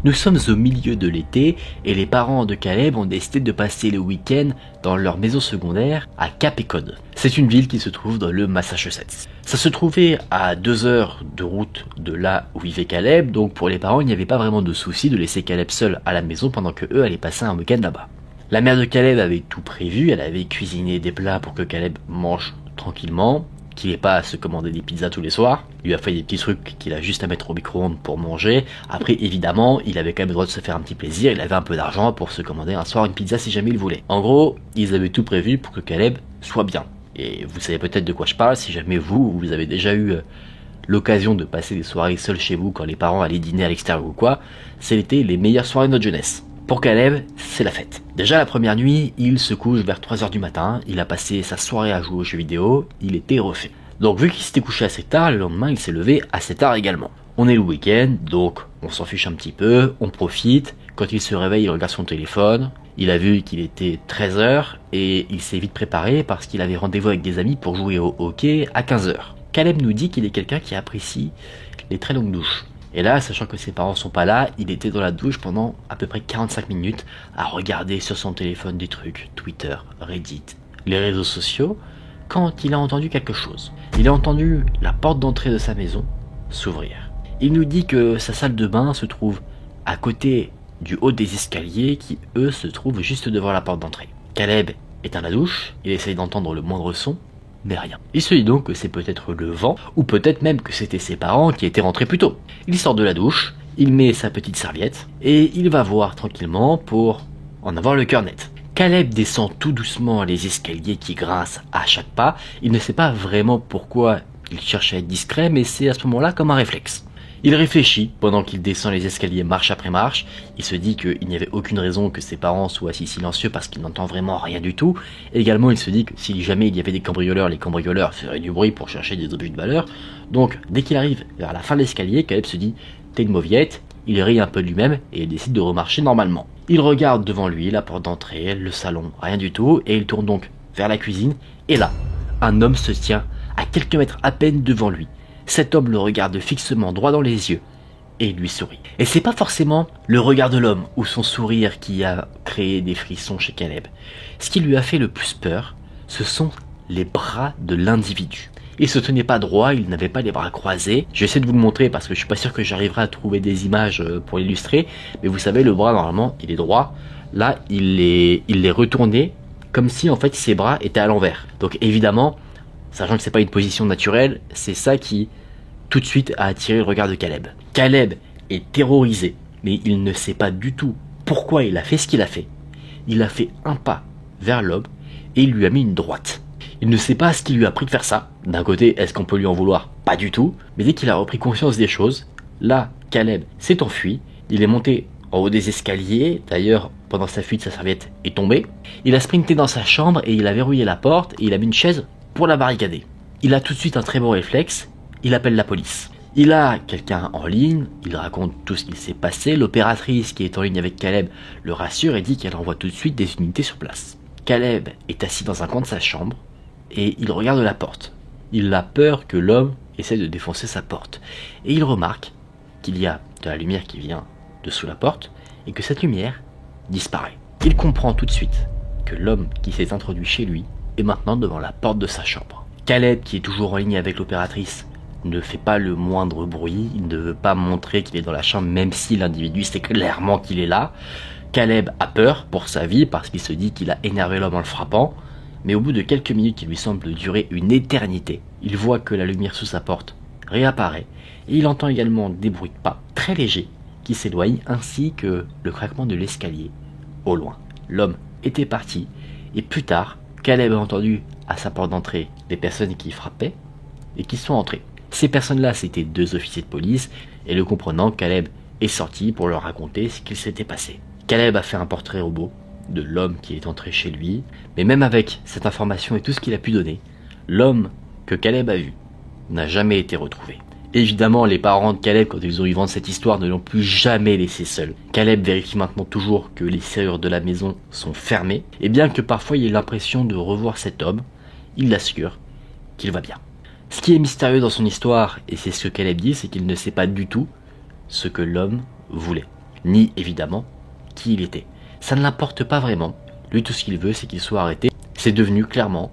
Nous sommes au milieu de l'été et les parents de Caleb ont décidé de passer le week-end dans leur maison secondaire à Cape Cod. C'est une ville qui se trouve dans le Massachusetts. Ça se trouvait à 2 heures de route de là où vivait Caleb, donc pour les parents il n'y avait pas vraiment de souci de laisser Caleb seul à la maison pendant que eux allaient passer un week-end là-bas. La mère de Caleb avait tout prévu, elle avait cuisiné des plats pour que Caleb mange tranquillement, qu'il n'ait pas à se commander des pizzas tous les soirs. Il lui a fait des petits trucs qu'il a juste à mettre au micro-ondes pour manger. Après, évidemment, il avait quand même le droit de se faire un petit plaisir. Il avait un peu d'argent pour se commander un soir une pizza si jamais il voulait. En gros, ils avaient tout prévu pour que Caleb soit bien. Et vous savez peut-être de quoi je parle si jamais vous avez déjà eu l'occasion de passer des soirées seules chez vous quand les parents allaient dîner à l'extérieur ou quoi. C'était les meilleures soirées de notre jeunesse. Pour Caleb, c'est la fête. Déjà la première nuit, il se couche vers 3 heures du matin, il a passé sa soirée à jouer aux jeux vidéo, il était refait. Donc vu qu'il s'était couché assez tard, le lendemain il s'est levé assez tard également. On est le week-end, donc on s'en fiche un petit peu, on profite. Quand il se réveille, il regarde son téléphone, il a vu qu'il était 13 heures et il s'est vite préparé parce qu'il avait rendez-vous avec des amis pour jouer au hockey à 15 heures. Caleb nous dit qu'il est quelqu'un qui apprécie les très longues douches. Et là, sachant que ses parents sont pas là, il était dans la douche pendant à peu près 45 minutes à regarder sur son téléphone des trucs, Twitter, Reddit, les réseaux sociaux, quand il a entendu quelque chose. Il a entendu la porte d'entrée de sa maison s'ouvrir. Il nous dit que sa salle de bain se trouve à côté du haut des escaliers qui, eux, se trouvent juste devant la porte d'entrée. Caleb est à la douche, il essaye d'entendre le moindre son, mais rien. Il se dit donc que c'est peut-être le vent, ou peut-être même que c'était ses parents qui étaient rentrés plus tôt. Il sort de la douche, il met sa petite serviette, et il va voir tranquillement pour en avoir le cœur net. Caleb descend tout doucement les escaliers qui grincent à chaque pas. Il ne sait pas vraiment pourquoi il cherche à être discret, mais c'est à ce moment-là comme un réflexe. Il réfléchit pendant qu'il descend les escaliers marche après marche. Il se dit qu'il n'y avait aucune raison que ses parents soient si silencieux parce qu'il n'entend vraiment rien du tout. Et également, il se dit que si jamais il y avait des cambrioleurs, les cambrioleurs feraient du bruit pour chercher des objets de valeur. Donc, dès qu'il arrive vers la fin de l'escalier, Caleb se dit « T'es une mauviette », il rit un peu de lui-même et il décide de remarcher normalement. Il regarde devant lui la porte d'entrée, le salon, rien du tout, et il tourne donc vers la cuisine. Et là, un homme se tient à quelques mètres à peine devant lui. Cet homme le regarde fixement droit dans les yeux et il lui sourit. Et c'est pas forcément le regard de l'homme ou son sourire qui a créé des frissons chez Caleb. Ce qui lui a fait le plus peur, ce sont les bras de l'individu. Il se tenait pas droit, il n'avait pas les bras croisés. J'essaie de vous le montrer parce que je suis pas sûr que j'arriverai à trouver des images pour l'illustrer. Mais vous savez, le bras normalement il est droit. Là il est retourné comme si en fait ses bras étaient à l'envers. Donc évidemment, sachant que c'est pas une position naturelle, c'est ça qui tout de suite a attiré le regard de Caleb. Caleb est terrorisé, mais il ne sait pas du tout pourquoi il a fait ce qu'il a fait. Il a fait un pas vers l'homme et il lui a mis une droite. Il ne sait pas ce qui lui a pris de faire ça. D'un côté, est-ce qu'on peut lui en vouloir? Pas du tout. Mais dès qu'il a repris conscience des choses, là, Caleb s'est enfui. Il est monté en haut des escaliers. D'ailleurs, pendant sa fuite, sa serviette est tombée. Il a sprinté dans sa chambre et il a verrouillé la porte et il a mis une chaise pour la barricader. Il a tout de suite un très bon réflexe. Il appelle la police. Il a quelqu'un en ligne, il raconte tout ce qu'il s'est passé. L'opératrice qui est en ligne avec Caleb le rassure et dit qu'elle envoie tout de suite des unités sur place. Caleb est assis dans un coin de sa chambre et il regarde la porte. Il a peur que l'homme essaie de défoncer sa porte. Et il remarque qu'il y a de la lumière qui vient de sous la porte et que cette lumière disparaît. Il comprend tout de suite que l'homme qui s'est introduit chez lui est maintenant devant la porte de sa chambre. Caleb, qui est toujours en ligne avec l'opératrice, ne fait pas le moindre bruit, il ne veut pas montrer qu'il est dans la chambre même si l'individu sait clairement qu'il est là. Caleb a peur pour sa vie parce qu'il se dit qu'il a énervé l'homme en le frappant, mais au bout de quelques minutes qui lui semblent durer une éternité, il voit que la lumière sous sa porte réapparaît et il entend également des bruits de pas très légers qui s'éloignent ainsi que le craquement de l'escalier au loin. L'homme était parti, et plus tard, Caleb a entendu à sa porte d'entrée des personnes qui frappaient et qui sont entrées. Ces personnes-là, c'était 2 officiers de police, et le comprenant, Caleb est sorti pour leur raconter ce qu'il s'était passé. Caleb a fait un portrait robot de l'homme qui est entré chez lui, mais même avec cette information et tout ce qu'il a pu donner, l'homme que Caleb a vu n'a jamais été retrouvé. Évidemment, les parents de Caleb, quand ils ont eu vent de cette histoire, ne l'ont plus jamais laissé seul. Caleb vérifie maintenant toujours que les serrures de la maison sont fermées, et bien que parfois il ait l'impression de revoir cet homme, il l'assure qu'il va bien. Ce qui est mystérieux dans son histoire, et c'est ce que Caleb dit, c'est qu'il ne sait pas du tout ce que l'homme voulait, ni évidemment qui il était. Ça ne l'importe pas vraiment, lui tout ce qu'il veut c'est qu'il soit arrêté, c'est devenu clairement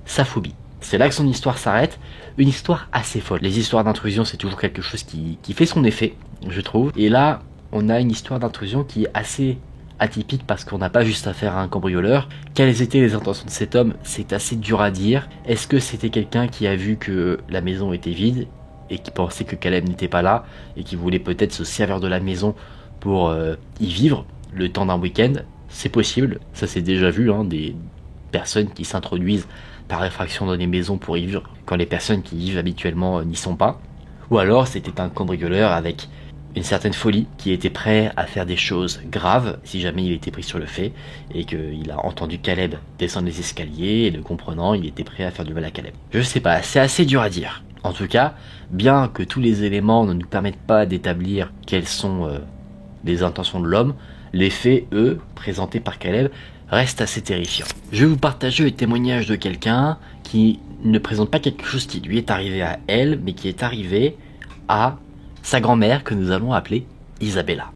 sa phobie. C'est là que son histoire s'arrête, une histoire assez folle. Les histoires d'intrusion, c'est toujours quelque chose qui fait son effet, je trouve. Et là, on a une histoire d'intrusion qui est assez atypique parce qu'on n'a pas juste affaire à un cambrioleur. Quelles étaient les intentions de cet homme? C'est assez dur à dire. Est-ce que c'était quelqu'un qui a vu que la maison était vide et qui pensait que Caleb n'était pas là et qui voulait peut-être se servir de la maison pour y vivre le temps d'un week-end? C'est possible, ça s'est déjà vu, des personnes qui s'introduisent par effraction dans des maisons pour y vivre quand les personnes qui y vivent habituellement n'y sont pas. Ou alors c'était un cambrioleur avec une certaine folie qui était prêt à faire des choses graves si jamais il était pris sur le fait et qu'il a entendu Caleb descendre les escaliers et le comprenant, il était prêt à faire du mal à Caleb. Je sais pas, c'est assez dur à dire. En tout cas, bien que tous les éléments ne nous permettent pas d'établir quelles sont les intentions de l'homme, les faits, eux, présentés par Caleb, reste assez terrifiant. Je vais vous partager le témoignage de quelqu'un qui ne présente pas quelque chose qui lui est arrivé à elle, mais qui est arrivé à sa grand-mère que nous allons appeler Isabella.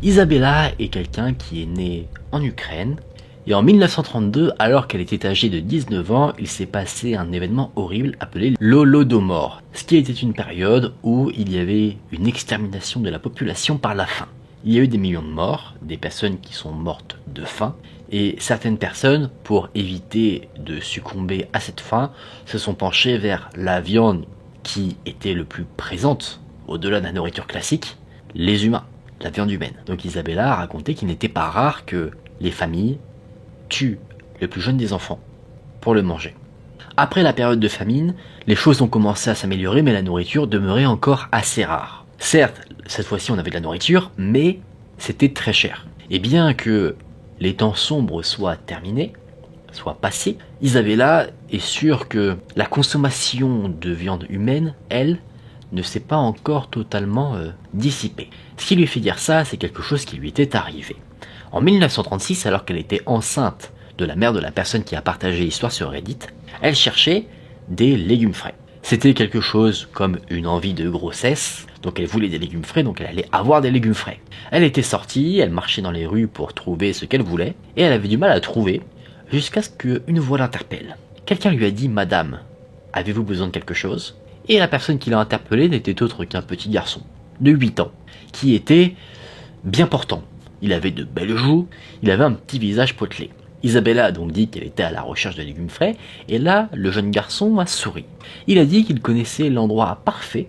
Isabella est quelqu'un qui est né en Ukraine, et en 1932, alors qu'elle était âgée de 19 ans, il s'est passé un événement horrible appelé l'Holodomor, ce qui était une période où il y avait une extermination de la population par la faim. Il y a eu des millions de morts, des personnes qui sont mortes de faim, et certaines personnes, pour éviter de succomber à cette faim, se sont penchées vers la viande qui était le plus présente, au-delà de la nourriture classique, les humains, la viande humaine. Donc Isabella a raconté qu'il n'était pas rare que les familles tuent le plus jeune des enfants pour le manger. Après la période de famine, les choses ont commencé à s'améliorer, mais la nourriture demeurait encore assez rare. Certes, cette fois-ci on avait de la nourriture, mais c'était très cher. Et bien que les temps sombres soient terminés, soient passés, Isabella est sûre que la consommation de viande humaine, elle, ne s'est pas encore totalement dissipée. Ce qui lui fait dire ça, c'est quelque chose qui lui était arrivé. En 1936, alors qu'elle était enceinte de la mère de la personne qui a partagé l'histoire sur Reddit, elle cherchait des légumes frais. C'était quelque chose comme une envie de grossesse, donc elle voulait des légumes frais, donc elle allait avoir des légumes frais. Elle était sortie, elle marchait dans les rues pour trouver ce qu'elle voulait, et elle avait du mal à trouver, jusqu'à ce qu'une voix l'interpelle. Quelqu'un lui a dit « Madame, avez-vous besoin de quelque chose ?» Et la personne qui l'a interpellée n'était autre qu'un petit garçon de 8 ans, qui était bien portant. Il avait de belles joues, il avait un petit visage potelé. Isabella a donc dit qu'elle était à la recherche de légumes frais, et là, le jeune garçon a souri. Il a dit qu'il connaissait l'endroit parfait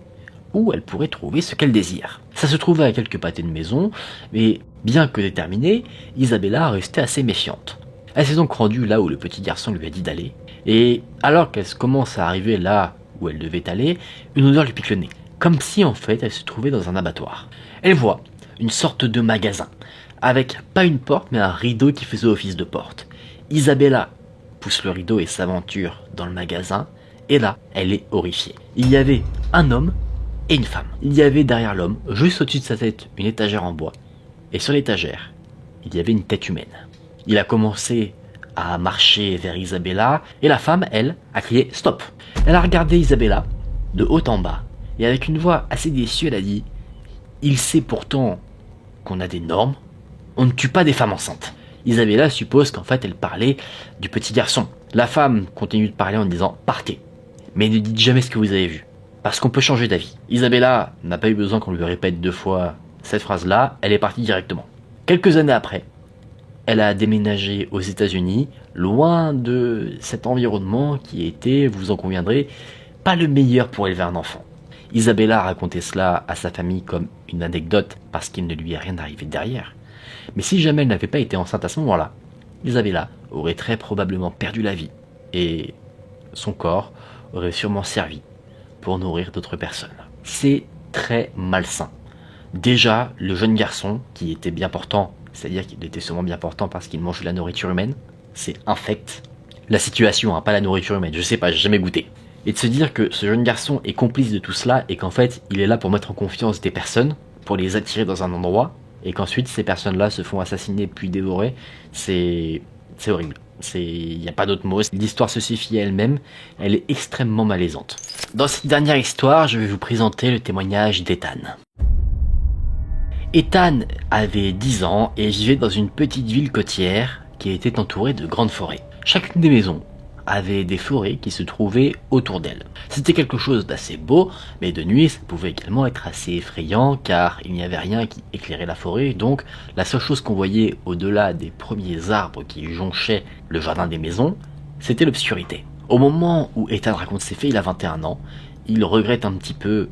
où elle pourrait trouver ce qu'elle désire. Ça se trouvait à quelques pâtés de maison, mais bien que déterminée, Isabella restait assez méfiante. Elle s'est donc rendue là où le petit garçon lui a dit d'aller, et alors qu'elle commence à arriver là où elle devait aller, une odeur lui pique le nez, comme si en fait elle se trouvait dans un abattoir. Elle voit une sorte de magasin, avec pas une porte mais un rideau qui faisait office de porte. Isabella pousse le rideau et s'aventure dans le magasin, et là, elle est horrifiée. Il y avait un homme et une femme. Il y avait derrière l'homme, juste au-dessus de sa tête, une étagère en bois, et sur l'étagère, il y avait une tête humaine. Il a commencé à marcher vers Isabella, et la femme, elle, a crié « Stop !» Elle a regardé Isabella, de haut en bas, et avec une voix assez déçue, elle a dit « Il sait pourtant qu'on a des normes, on ne tue pas des femmes enceintes. » Isabella suppose qu'en fait elle parlait du petit garçon. La femme continue de parler en disant « Partez, mais ne dites jamais ce que vous avez vu, parce qu'on peut changer d'avis. » Isabella n'a pas eu besoin qu'on lui répète 2 fois cette phrase-là, elle est partie directement. Quelques années après, elle a déménagé aux États-Unis, loin de cet environnement qui était, vous en conviendrez, pas le meilleur pour élever un enfant. Isabella a raconté cela à sa famille comme une anecdote parce qu'il ne lui est rien arrivé derrière. Mais si jamais elle n'avait pas été enceinte à ce moment-là, Isabella aurait très probablement perdu la vie, et son corps aurait sûrement servi pour nourrir d'autres personnes. C'est très malsain. Déjà, le jeune garçon, qui était bien portant, c'est-à-dire qu'il était sûrement bien portant parce qu'il mange de la nourriture humaine, c'est infect. La situation, pas la nourriture humaine, je sais pas, j'ai jamais goûté. Et de se dire que ce jeune garçon est complice de tout cela et qu'en fait, il est là pour mettre en confiance des personnes, pour les attirer dans un endroit, et qu'ensuite ces personnes-là se font assassiner puis dévorer, c'est horrible. Il n'y a pas d'autre mot. L'histoire se suffit à elle-même, elle est extrêmement malaisante. Dans cette dernière histoire, je vais vous présenter le témoignage d'Ethan. Ethan avait 10 ans et vivait dans une petite ville côtière qui était entourée de grandes forêts. Chacune des maisons avait des forêts qui se trouvaient autour d'elle. C'était quelque chose d'assez beau, mais de nuit ça pouvait également être assez effrayant car il n'y avait rien qui éclairait la forêt, donc la seule chose qu'on voyait au-delà des premiers arbres qui jonchaient le jardin des maisons, c'était l'obscurité. Au moment où Ethan raconte ses faits, il a 21 ans, il regrette un petit peu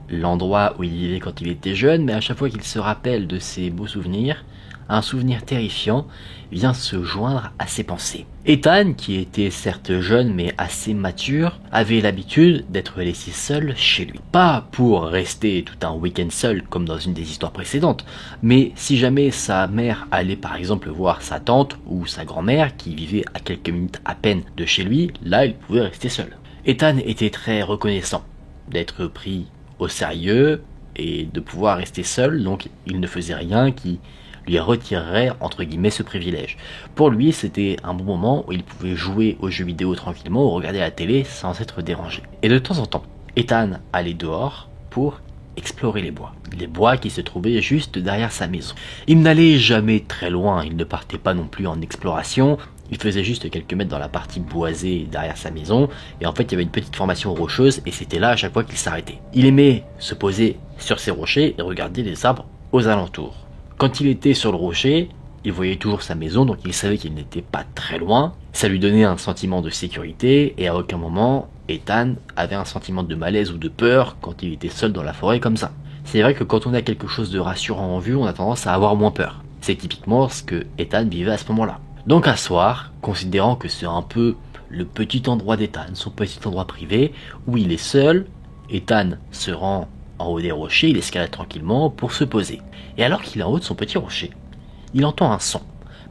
l'endroit où il vivait quand il était jeune, mais à chaque fois qu'il se rappelle de ses beaux souvenirs, un souvenir terrifiant vient se joindre à ses pensées. Ethan, qui était certes jeune mais assez mature, avait l'habitude d'être laissé seul chez lui. Pas pour rester tout un week-end seul comme dans une des histoires précédentes, mais si jamais sa mère allait par exemple voir sa tante ou sa grand-mère qui vivait à quelques minutes à peine de chez lui, là il pouvait rester seul. Ethan était très reconnaissant d'être pris au sérieux et de pouvoir rester seul, donc il ne faisait rien qui lui retirerait entre guillemets ce privilège. Pour lui, c'était un bon moment où il pouvait jouer aux jeux vidéo tranquillement ou regarder la télé sans être dérangé. Et de temps en temps, Ethan allait dehors pour explorer les bois qui se trouvaient juste derrière sa maison. Il n'allait jamais très loin, il ne partait pas non plus en exploration, il faisait juste quelques mètres dans la partie boisée derrière sa maison, et en fait il y avait une petite formation rocheuse, et c'était là à chaque fois qu'il s'arrêtait. Il aimait se poser sur ces rochers et regarder les arbres aux alentours. Quand il était sur le rocher, il voyait toujours sa maison, donc il savait qu'il n'était pas très loin. Ça lui donnait un sentiment de sécurité, et à aucun moment, Ethan avait un sentiment de malaise ou de peur quand il était seul dans la forêt comme ça. C'est vrai que quand on a quelque chose de rassurant en vue, on a tendance à avoir moins peur. C'est typiquement ce que Ethan vivait à ce moment-là. Donc un soir, considérant que c'est un peu le petit endroit d'Ethan, son petit endroit privé, où il est seul, Ethan se rend en haut des rochers, il escalade tranquillement pour se poser. Et alors qu'il est en haut de son petit rocher, il entend un son,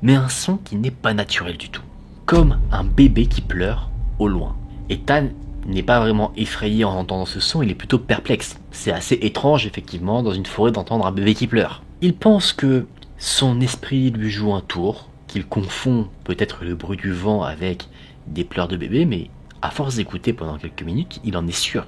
mais un son qui n'est pas naturel du tout. Comme un bébé qui pleure au loin. Ethan n'est pas vraiment effrayé en entendant ce son, il est plutôt perplexe. C'est assez étrange effectivement dans une forêt d'entendre un bébé qui pleure. Il pense que son esprit lui joue un tour, qu'il confond peut-être le bruit du vent avec des pleurs de bébé, mais à force d'écouter pendant quelques minutes, il en est sûr.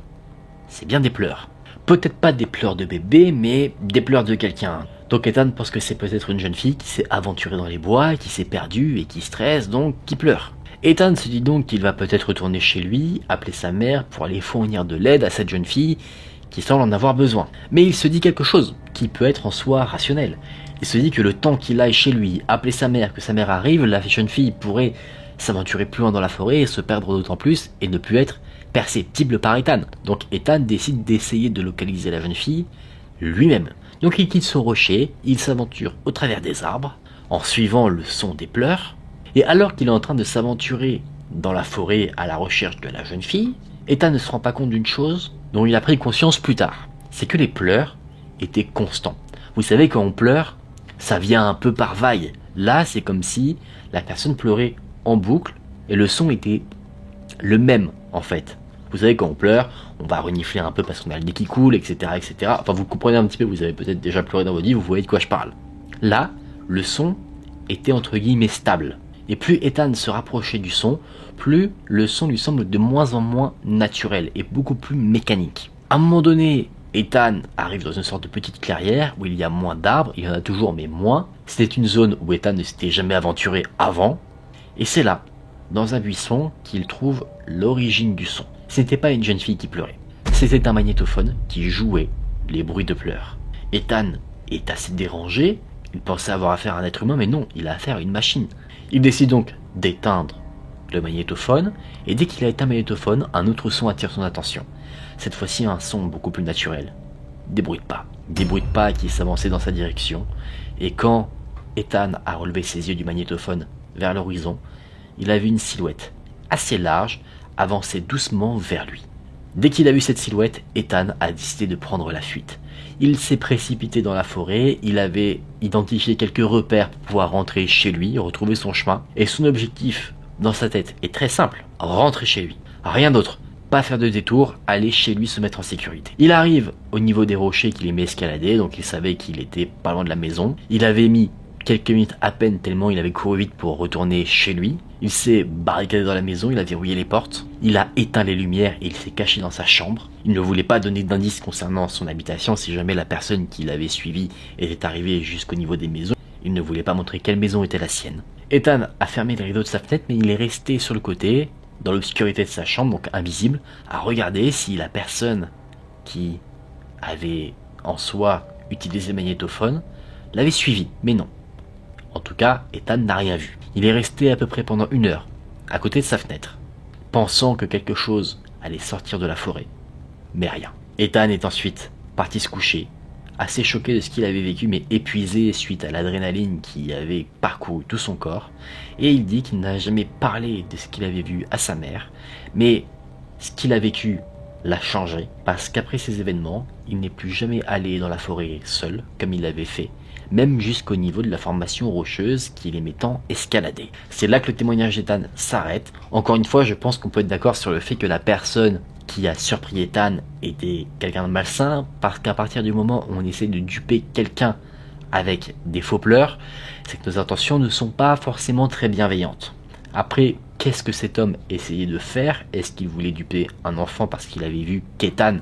C'est bien des pleurs. Peut-être pas des pleurs de bébé, mais des pleurs de quelqu'un. Donc Ethan pense que c'est peut-être une jeune fille qui s'est aventurée dans les bois, qui s'est perdue et qui stresse, donc qui pleure. Ethan se dit donc qu'il va peut-être retourner chez lui, appeler sa mère pour aller fournir de l'aide à cette jeune fille qui semble en avoir besoin. Mais il se dit quelque chose qui peut être en soi rationnel. Il se dit que le temps qu'il aille chez lui, appeler sa mère, que sa mère arrive, la jeune fille pourrait s'aventurer plus loin dans la forêt et se perdre d'autant plus et ne plus être perceptible par Ethan. Donc Ethan décide d'essayer de localiser la jeune fille lui-même. Donc il quitte son rocher, il s'aventure au travers des arbres, en suivant le son des pleurs, et alors qu'il est en train de s'aventurer dans la forêt à la recherche de la jeune fille, Ethan ne se rend pas compte d'une chose dont il a pris conscience plus tard. C'est que les pleurs étaient constants. Vous savez, quand on pleure, ça vient un peu par vague. Là, c'est comme si la personne pleurait en boucle, et le son était le même, en fait. Vous savez, quand on pleure, on va renifler un peu parce qu'on a le nez qui coule, etc., etc. Enfin, vous comprenez un petit peu, vous avez peut-être déjà pleuré dans votre vie, vous voyez de quoi je parle. Là, le son était entre guillemets stable. Et plus Ethan se rapprochait du son, plus le son lui semble de moins en moins naturel et beaucoup plus mécanique. À un moment donné, Ethan arrive dans une sorte de petite clairière où il y a moins d'arbres, il y en a toujours mais moins. C'était une zone où Ethan ne s'était jamais aventuré avant. Et c'est là, dans un buisson, qu'il trouve l'origine du son. C'était pas une jeune fille qui pleurait. C'était un magnétophone qui jouait les bruits de pleurs. Ethan est assez dérangé, il pensait avoir affaire à un être humain, mais non, il a affaire à une machine. Il décide donc d'éteindre le magnétophone, et dès qu'il a éteint le magnétophone, un autre son attire son attention. Cette fois-ci, un son beaucoup plus naturel. Des bruits de pas qui s'avançaient dans sa direction, et quand Ethan a relevé ses yeux du magnétophone vers l'horizon, il a vu une silhouette assez large avancer doucement vers lui. Dès qu'il a vu cette silhouette, Ethan a décidé de prendre la fuite. Il s'est précipité dans la forêt, il avait identifié quelques repères pour pouvoir rentrer chez lui, retrouver son chemin, et son objectif dans sa tête est très simple, rentrer chez lui. Rien d'autre, pas faire de détour, aller chez lui se mettre en sécurité. Il arrive au niveau des rochers qu'il aimait escalader, donc il savait qu'il était pas loin de la maison. Il avait mis quelques minutes à peine tellement il avait couru vite pour retourner chez lui. Il s'est barricadé dans la maison, il a verrouillé les portes, il a éteint les lumières et il s'est caché dans sa chambre. Il ne voulait pas donner d'indices concernant son habitation si jamais la personne qui l'avait suivi était arrivée jusqu'au niveau des maisons. Il ne voulait pas montrer quelle maison était la sienne. Ethan a fermé les rideaux de sa fenêtre mais il est resté sur le côté, dans l'obscurité de sa chambre, donc invisible, à regarder si la personne qui avait en soi utilisé le magnétophone l'avait suivi, mais non. En tout cas, Ethan n'a rien vu. Il est resté à peu près pendant 1 heure, à côté de sa fenêtre, pensant que quelque chose allait sortir de la forêt, mais rien. Ethan est ensuite parti se coucher, assez choqué de ce qu'il avait vécu, mais épuisé suite à l'adrénaline qui avait parcouru tout son corps, et il dit qu'il n'a jamais parlé de ce qu'il avait vu à sa mère, mais ce qu'il a vécu l'a changé, parce qu'après ces événements, il n'est plus jamais allé dans la forêt seul, comme il l'avait fait, même jusqu'au niveau de la formation rocheuse qu'il aimait tant escalader. C'est là que le témoignage d'Ethan s'arrête. Encore une fois, je pense qu'on peut être d'accord sur le fait que la personne qui a surpris Ethan était quelqu'un de malsain, parce qu'à partir du moment où on essaie de duper quelqu'un avec des faux pleurs, c'est que nos intentions ne sont pas forcément très bienveillantes. Après, qu'est-ce que cet homme essayait de faire? Est-ce qu'il voulait duper un enfant parce qu'il avait vu qu'Ethan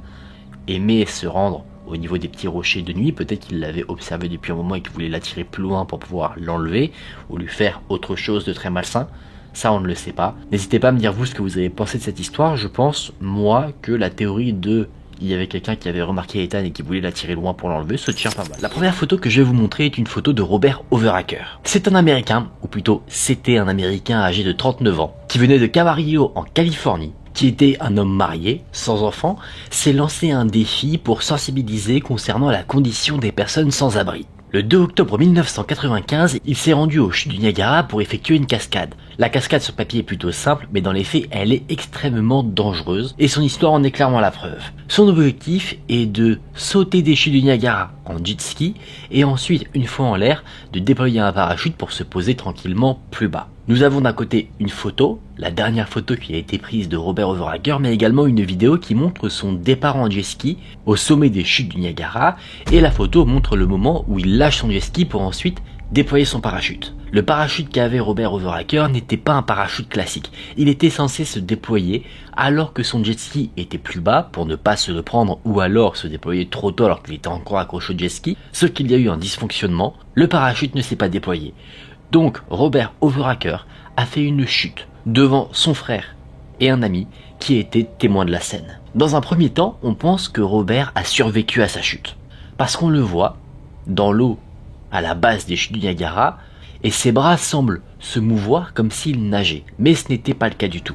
aimait se rendre au niveau des petits rochers de nuit? Peut-être qu'il l'avait observé depuis un moment et qu'il voulait l'attirer plus loin pour pouvoir l'enlever ou lui faire autre chose de très malsain. Ça, on ne le sait pas. N'hésitez pas à me dire vous ce que vous avez pensé de cette histoire. Je pense, moi, que la théorie de il y avait quelqu'un qui avait remarqué Ethan et qui voulait l'attirer loin pour l'enlever se tient pas mal. La première photo que je vais vous montrer est une photo de Robert Overacker. C'est un Américain, ou plutôt c'était un Américain âgé de 39 ans, qui venait de Camarillo en Californie, qui était un homme marié, sans enfant, s'est lancé un défi pour sensibiliser concernant la condition des personnes sans abri. Le 2 octobre 1995, il s'est rendu aux chutes du Niagara pour effectuer une cascade. La cascade sur papier est plutôt simple, mais dans les faits, elle est extrêmement dangereuse, et son histoire en est clairement la preuve. Son objectif est de sauter des chutes du Niagara en jet ski, et ensuite, une fois en l'air, de déployer un parachute pour se poser tranquillement plus bas. Nous avons d'un côté une photo, la dernière photo qui a été prise de Robert Overacker, mais également une vidéo qui montre son départ en jet ski au sommet des chutes du Niagara, et la photo montre le moment où il lâche son jet ski pour ensuite déployer son parachute. Le parachute qu'avait Robert Overacker n'était pas un parachute classique, il était censé se déployer alors que son jet ski était plus bas pour ne pas se le prendre ou alors se déployer trop tôt alors qu'il était encore accroché au jet ski, ce qu'il y a eu un dysfonctionnement, le parachute ne s'est pas déployé. Donc Robert Overacker a fait une chute devant son frère et un ami qui étaient témoins de la scène. Dans un premier temps, on pense que Robert a survécu à sa chute, parce qu'on le voit dans l'eau à la base des chutes du Niagara et ses bras semblent se mouvoir comme s'il nageait, mais ce n'était pas le cas du tout.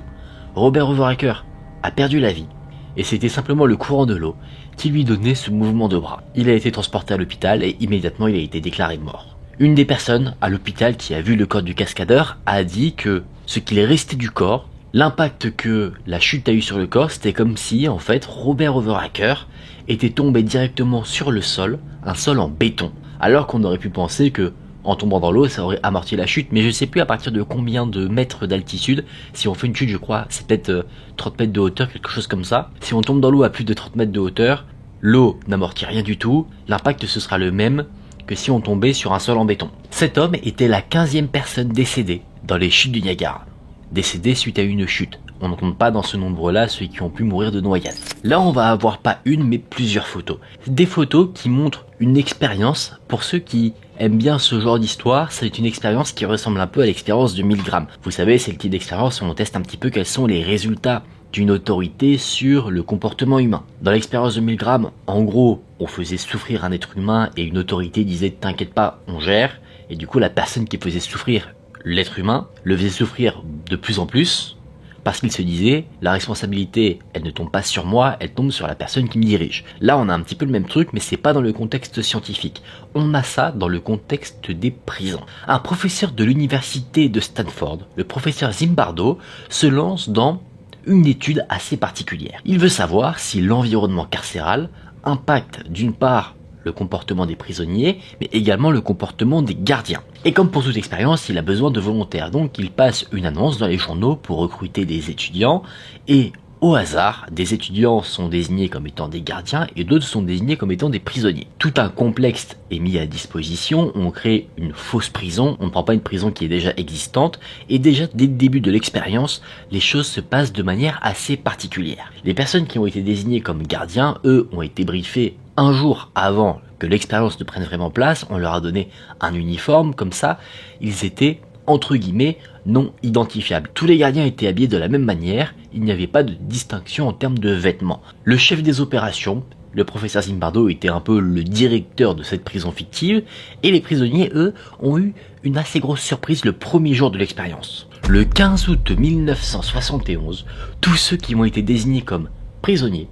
Robert Overacker a perdu la vie et c'était simplement le courant de l'eau qui lui donnait ce mouvement de bras. Il a été transporté à l'hôpital et immédiatement il a été déclaré mort. Une des personnes à l'hôpital qui a vu le corps du cascadeur a dit que ce qu'il est resté du corps, l'impact que la chute a eu sur le corps, c'était comme si en fait Robert Overacker était tombé directement sur le sol, un sol en béton, alors qu'on aurait pu penser que en tombant dans l'eau ça aurait amorti la chute, mais je sais plus à partir de combien de mètres d'altitude. Si on fait une chute, je crois c'est peut-être 30 mètres de hauteur, quelque chose comme ça. Si on tombe dans l'eau à plus de 30 mètres de hauteur, l'eau n'amortit rien du tout, l'impact ce sera le même que si on tombait sur un sol en béton. Cet homme était la 15e personne décédée dans les chutes du Niagara, décédée suite à une chute. On ne compte pas dans ce nombre-là ceux qui ont pu mourir de noyade. Là, on va avoir pas une, mais plusieurs photos. Des photos qui montrent une expérience. Pour ceux qui aiment bien ce genre d'histoire, c'est une expérience qui ressemble un peu à l'expérience de Milgram. Vous savez, c'est le type d'expérience où on teste un petit peu quels sont les résultats d'une autorité sur le comportement humain. Dans l'expérience de Milgram, en gros, on faisait souffrir un être humain et une autorité disait « t'inquiète pas, on gère ». Et du coup, la personne qui faisait souffrir l'être humain le faisait souffrir de plus en plus parce qu'il se disait, la responsabilité, elle ne tombe pas sur moi, elle tombe sur la personne qui me dirige. Là, on a un petit peu le même truc, mais c'est pas dans le contexte scientifique. On a ça dans le contexte des prisons. Un professeur de l'université de Stanford, le professeur Zimbardo, se lance dans une étude assez particulière. Il veut savoir si l'environnement carcéral impacte d'une part le comportement des prisonniers, mais également le comportement des gardiens. Et comme pour toute expérience, il a besoin de volontaires, donc il passe une annonce dans les journaux pour recruter des étudiants, et au hasard, des étudiants sont désignés comme étant des gardiens et d'autres sont désignés comme étant des prisonniers. Tout un complexe est mis à disposition, on crée une fausse prison, on ne prend pas une prison qui est déjà existante, et déjà dès le début de l'expérience, les choses se passent de manière assez particulière. Les personnes qui ont été désignées comme gardiens, eux, ont été briefées un jour avant que l'expérience ne prenne vraiment place, on leur a donné un uniforme, comme ça, ils étaient entre guillemets non identifiables. Tous les gardiens étaient habillés de la même manière, il n'y avait pas de distinction en termes de vêtements. Le chef des opérations, le professeur Zimbardo, était un peu le directeur de cette prison fictive, et les prisonniers, eux, ont eu une assez grosse surprise le premier jour de l'expérience. Le 15 août 1971, tous ceux qui ont été désignés comme prisonniers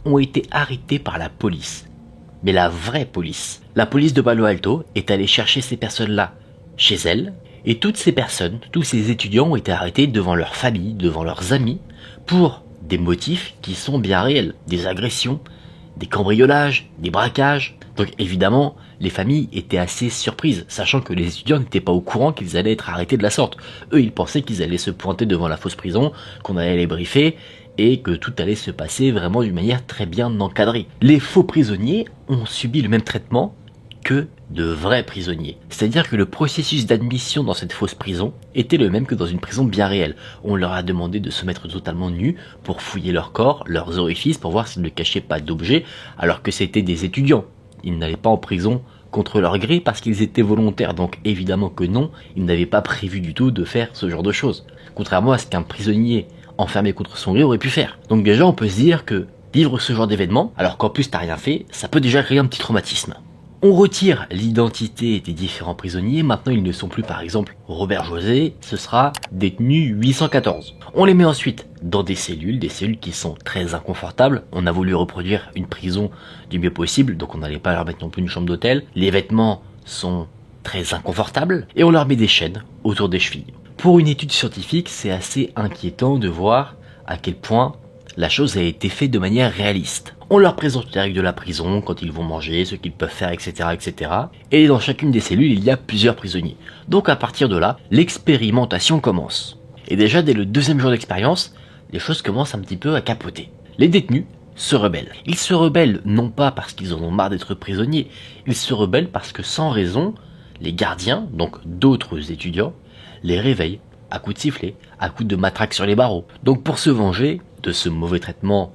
ont été arrêtés par la police. Mais la vraie police. La police de Palo Alto est allée chercher ces personnes-là chez elles, et toutes ces personnes, tous ces étudiants ont été arrêtés devant leur famille, devant leurs amis, pour des motifs qui sont bien réels. Des agressions, des cambriolages, des braquages. Donc évidemment, les familles étaient assez surprises, sachant que les étudiants n'étaient pas au courant qu'ils allaient être arrêtés de la sorte. Eux, ils pensaient qu'ils allaient se pointer devant la fausse prison, qu'on allait les briefer, et que tout allait se passer vraiment d'une manière très bien encadrée. Les faux prisonniers ont subi le même traitement que de vrais prisonniers. C'est-à-dire que le processus d'admission dans cette fausse prison était le même que dans une prison bien réelle. On leur a demandé de se mettre totalement nus pour fouiller leur corps, leurs orifices, pour voir s'ils ne cachaient pas d'objets, alors que c'était des étudiants. Ils n'allaient pas en prison contre leur gré parce qu'ils étaient volontaires, donc évidemment que non, ils n'avaient pas prévu du tout de faire ce genre de choses. Contrairement à ce qu'un prisonnier enfermé contre son gré aurait pu faire. Donc déjà on peut se dire que vivre ce genre d'événement, alors qu'en plus t'as rien fait, ça peut déjà créer un petit traumatisme. On retire l'identité des différents prisonniers, maintenant ils ne sont plus par exemple Robert José, ce sera détenu 814. On les met ensuite dans des cellules qui sont très inconfortables, on a voulu reproduire une prison du mieux possible, donc on n'allait pas leur mettre non plus une chambre d'hôtel, les vêtements sont très inconfortables, et on leur met des chaînes autour des chevilles. Pour une étude scientifique, c'est assez inquiétant de voir à quel point la chose a été faite de manière réaliste. On leur présente les règles de la prison, quand ils vont manger, ce qu'ils peuvent faire, etc., etc. Et dans chacune des cellules, il y a plusieurs prisonniers. Donc à partir de là, l'expérimentation commence. Et déjà, dès le deuxième jour d'expérience, les choses commencent un petit peu à capoter. Les détenus se rebellent. Ils se rebellent non pas parce qu'ils en ont marre d'être prisonniers, ils se rebellent parce que sans raison, les gardiens, donc d'autres étudiants, les réveillent à coups de sifflet, à coups de matraque sur les barreaux. Donc pour se venger de ce mauvais traitement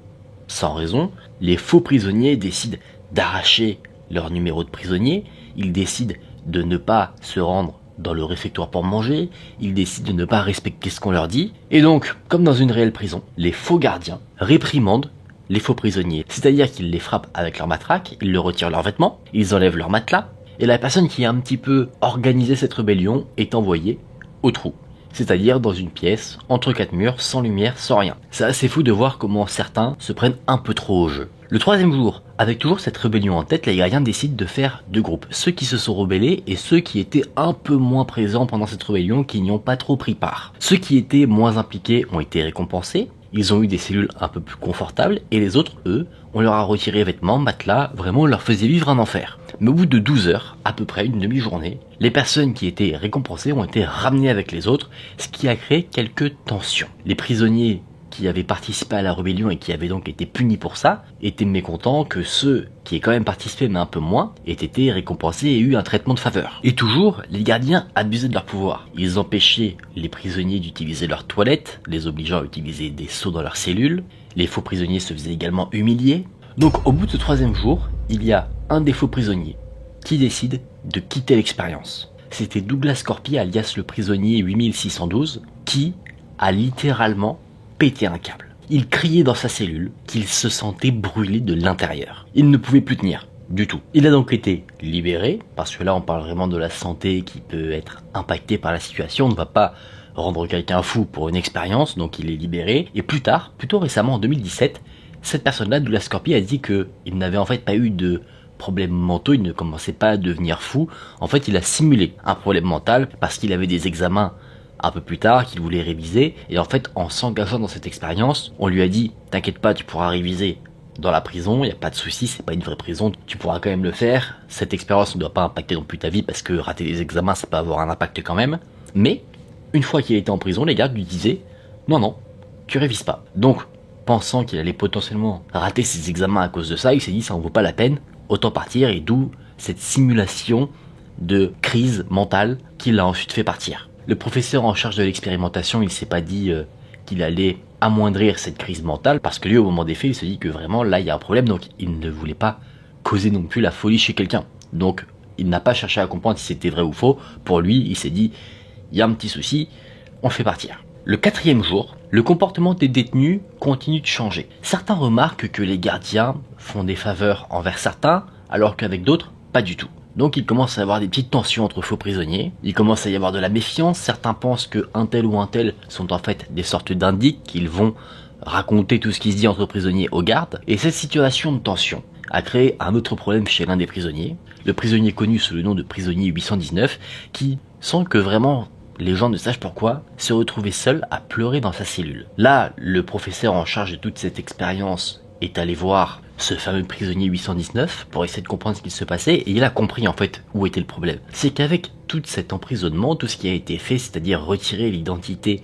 sans raison, les faux prisonniers décident d'arracher leur numéro de prisonnier, ils décident de ne pas se rendre dans le réfectoire pour manger, ils décident de ne pas respecter ce qu'on leur dit, et donc, comme dans une réelle prison, les faux gardiens réprimandent les faux prisonniers, c'est-à-dire qu'ils les frappent avec leur matraque, ils leur retirent leurs vêtements, ils enlèvent leur matelas, et la personne qui a un petit peu organisé cette rébellion est envoyée au trou. C'est-à-dire dans une pièce, entre quatre murs, sans lumière, sans rien. C'est assez fou de voir comment certains se prennent un peu trop au jeu. Le troisième jour, avec toujours cette rébellion en tête, les gardiens décident de faire deux groupes. Ceux qui se sont rebellés et ceux qui étaient un peu moins présents pendant cette rébellion, qui n'y ont pas trop pris part. Ceux qui étaient moins impliqués ont été récompensés, ils ont eu des cellules un peu plus confortables, et les autres, eux, on leur a retiré vêtements, matelas, vraiment on leur faisait vivre un enfer. Mais au bout de 12 heures, à peu près une demi-journée, les personnes qui étaient récompensées ont été ramenées avec les autres, ce qui a créé quelques tensions. Les prisonniers qui avaient participé à la rébellion et qui avaient donc été punis pour ça, étaient mécontents que ceux qui aient quand même participé mais un peu moins, aient été récompensés et eu un traitement de faveur. Et toujours, les gardiens abusaient de leur pouvoir. Ils empêchaient les prisonniers d'utiliser leurs toilettes, les obligeant à utiliser des seaux dans leurs cellules. Les faux prisonniers se faisaient également humilier. Donc au bout de troisième jour, il y a un des faux prisonniers qui décide de quitter l'expérience. C'était Douglas Corpi, alias le prisonnier 8612, qui a littéralement pété un câble. Il criait dans sa cellule qu'il se sentait brûlé de l'intérieur. Il ne pouvait plus tenir, du tout. Il a donc été libéré, parce que là on parle vraiment de la santé qui peut être impactée par la situation, on ne va pas rendre quelqu'un fou pour une expérience, donc il est libéré. Et plus tard, plutôt récemment en 2017, cette personne-là, Douglas Corpi, a dit qu'il n'avait en fait pas eu de problèmes mentaux, il ne commençait pas à devenir fou. En fait, il a simulé un problème mental parce qu'il avait des examens un peu plus tard qu'il voulait réviser. Et en fait, en s'engageant dans cette expérience, on lui a dit « T'inquiète pas, tu pourras réviser dans la prison, il n'y a pas de souci, c'est pas une vraie prison, tu pourras quand même le faire. Cette expérience ne doit pas impacter non plus ta vie parce que rater les examens, ça peut avoir un impact quand même. » Mais, une fois qu'il était en prison, les gardes lui disaient « Non, non, tu révises pas. » Donc, pensant qu'il allait potentiellement rater ses examens à cause de ça, il s'est dit « Ça en vaut pas la peine, autant partir. » Et d'où cette simulation de crise mentale qui l'a ensuite fait partir. Le professeur en charge de l'expérimentation, il s'est pas dit qu'il allait amoindrir cette crise mentale, parce que lui, au moment des faits, il se dit que vraiment, là, il y a un problème, donc il ne voulait pas causer non plus la folie chez quelqu'un. Donc, il n'a pas cherché à comprendre si c'était vrai ou faux. Pour lui, il s'est dit, il y a un petit souci, on le fait partir. Le 4e jour, le comportement des détenus continue de changer. Certains remarquent que les gardiens font des faveurs envers certains, alors qu'avec d'autres, pas du tout. Donc il commence à y avoir des petites tensions entre faux prisonniers, il commence à y avoir de la méfiance, certains pensent que un tel ou un tel sont en fait des sortes d'indices qu'ils vont raconter tout ce qui se dit entre prisonniers aux gardes, et cette situation de tension a créé un autre problème chez l'un des prisonniers, le prisonnier connu sous le nom de prisonnier 819, qui, sans que vraiment les gens ne sachent pourquoi, se retrouvait seul à pleurer dans sa cellule. Là, le professeur en charge de toute cette expérience est allé voir ce fameux prisonnier 819 pour essayer de comprendre ce qui se passait, et il a compris en fait où était le problème. C'est qu'avec tout cet emprisonnement, tout ce qui a été fait, c'est-à-dire retirer l'identité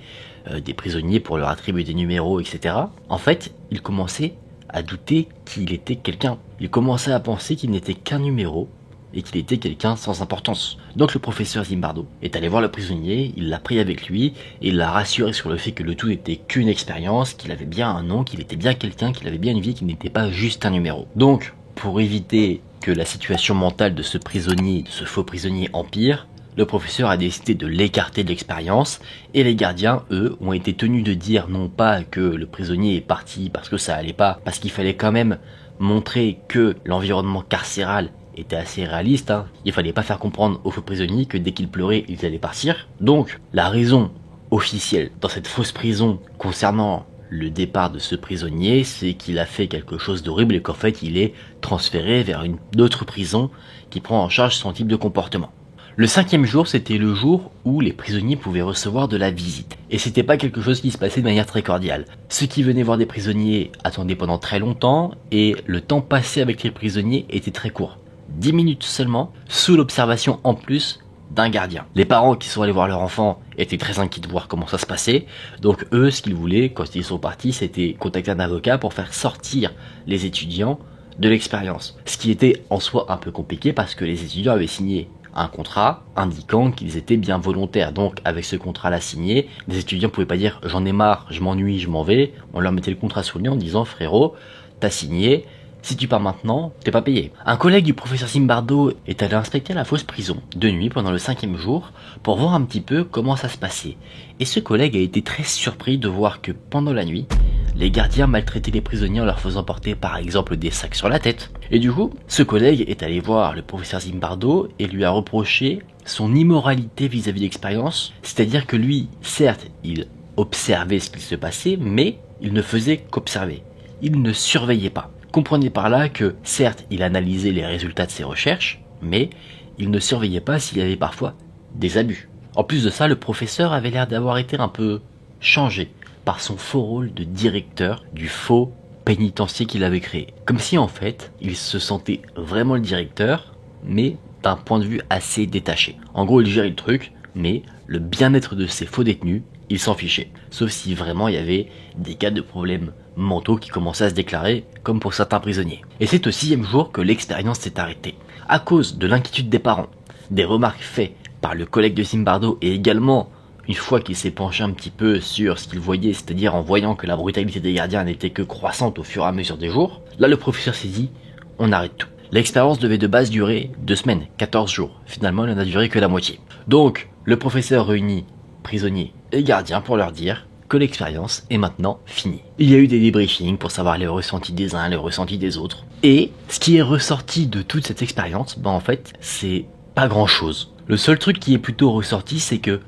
des prisonniers pour leur attribuer des numéros, etc., en fait, il commençait à douter qu'il était quelqu'un. Il commençait à penser qu'il n'était qu'un numéro, et qu'il était quelqu'un sans importance. Donc le professeur Zimbardo est allé voir le prisonnier, il l'a pris avec lui, et il l'a rassuré sur le fait que le tout n'était qu'une expérience, qu'il avait bien un nom, qu'il était bien quelqu'un, qu'il avait bien une vie, qu'il n'était pas juste un numéro. Donc, pour éviter que la situation mentale de ce prisonnier, de ce faux prisonnier empire, le professeur a décidé de l'écarter de l'expérience, et les gardiens, eux, ont été tenus de dire non pas que le prisonnier est parti parce que ça allait pas, parce qu'il fallait quand même montrer que l'environnement carcéral était assez réaliste, hein. Il fallait pas faire comprendre aux faux prisonniers que dès qu'ils pleuraient, ils allaient partir. Donc, la raison officielle dans cette fausse prison concernant le départ de ce prisonnier, c'est qu'il a fait quelque chose d'horrible et qu'en fait, il est transféré vers une autre prison qui prend en charge son type de comportement. Le 5e jour, c'était le jour où les prisonniers pouvaient recevoir de la visite. Et c'était pas quelque chose qui se passait de manière très cordiale. Ceux qui venaient voir des prisonniers attendaient pendant très longtemps, et le temps passé avec les prisonniers était très court. 10 minutes seulement, sous l'observation en plus d'un gardien. Les parents qui sont allés voir leur enfant étaient très inquiets de voir comment ça se passait, donc eux, ce qu'ils voulaient, quand ils sont partis, c'était contacter un avocat pour faire sortir les étudiants de l'expérience. Ce qui était en soi un peu compliqué parce que les étudiants avaient signé un contrat indiquant qu'ils étaient bien volontaires. Donc avec ce contrat-là signé, les étudiants pouvaient pas dire « j'en ai marre, je m'ennuie, je m'en vais ». On leur mettait le contrat sous le nez en disant « frérot, t'as signé ». Si tu pars maintenant, t'es pas payé. Un collègue du professeur Zimbardo est allé inspecter la fausse prison de nuit pendant le 5e jour pour voir un petit peu comment ça se passait. Et ce collègue a été très surpris de voir que pendant la nuit, les gardiens maltraitaient les prisonniers en leur faisant porter par exemple des sacs sur la tête. Et du coup, ce collègue est allé voir le professeur Zimbardo et lui a reproché son immoralité vis-à-vis de l'expérience. C'est-à-dire que lui, certes, il observait ce qui se passait, mais il ne faisait qu'observer. Il ne surveillait pas. Comprenez par là que, certes, il analysait les résultats de ses recherches, mais il ne surveillait pas s'il y avait parfois des abus. En plus de ça, le professeur avait l'air d'avoir été un peu changé par son faux rôle de directeur du faux pénitencier qu'il avait créé. Comme si en fait, il se sentait vraiment le directeur, mais d'un point de vue assez détaché. En gros, il gérait le truc, mais le bien-être de ses faux détenus, il s'en fichait. Sauf si vraiment il y avait des cas de problèmes mentaux qui commençaient à se déclarer, comme pour certains prisonniers. Et c'est au 6e jour que l'expérience s'est arrêtée. À cause de l'inquiétude des parents, des remarques faites par le collègue de Zimbardo et également une fois qu'il s'est penché un petit peu sur ce qu'il voyait, c'est-à-dire en voyant que la brutalité des gardiens n'était que croissante au fur et à mesure des jours, là le professeur s'est dit, on arrête tout. L'expérience devait de base durer 2 semaines, 14 jours. Finalement, elle n'en a duré que la moitié. Donc, le professeur réunit prisonniers et gardiens pour leur dire que l'expérience est maintenant finie. Il y a eu des débriefings pour savoir les ressentis des uns, les ressentis des autres. Et ce qui est ressorti de toute cette expérience, en fait, c'est pas grand chose. Le seul truc qui est plutôt ressorti, c'est que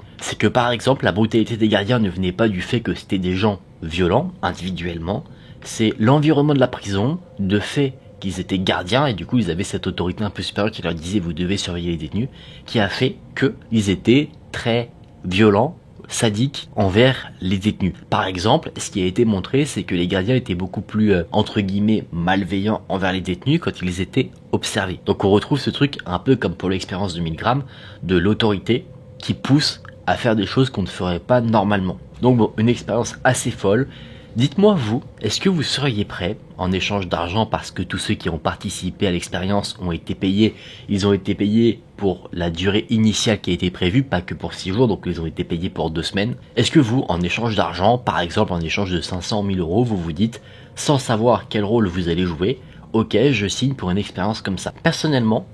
par exemple la brutalité des gardiens ne venait pas du fait que c'était des gens violents individuellement, c'est l'environnement de la prison, de fait qu'ils étaient gardiens et du coup ils avaient cette autorité un peu supérieure qui leur disait vous devez surveiller les détenus, qui a fait qu'ils étaient très violents, sadiques envers les détenus. Par exemple, ce qui a été montré, c'est que les gardiens étaient beaucoup plus entre guillemets malveillants envers les détenus quand ils étaient observés. Donc on retrouve ce truc un peu comme pour l'expérience de Milgram, de l'autorité qui pousse à faire des choses qu'on ne ferait pas normalement. Donc bon, une expérience assez folle. Dites-moi vous, est-ce que vous seriez prêt en échange d'argent parce que tous ceux qui ont participé à l'expérience ont été payés, ils ont été payés pour la durée initiale qui a été prévue, pas que pour 6 jours, donc ils ont été payés pour 2 semaines. Est-ce que vous, en échange d'argent, par exemple en échange de 500 000 euros, vous vous dites, sans savoir quel rôle vous allez jouer, ok, je signe pour une expérience comme ça. Personnellement,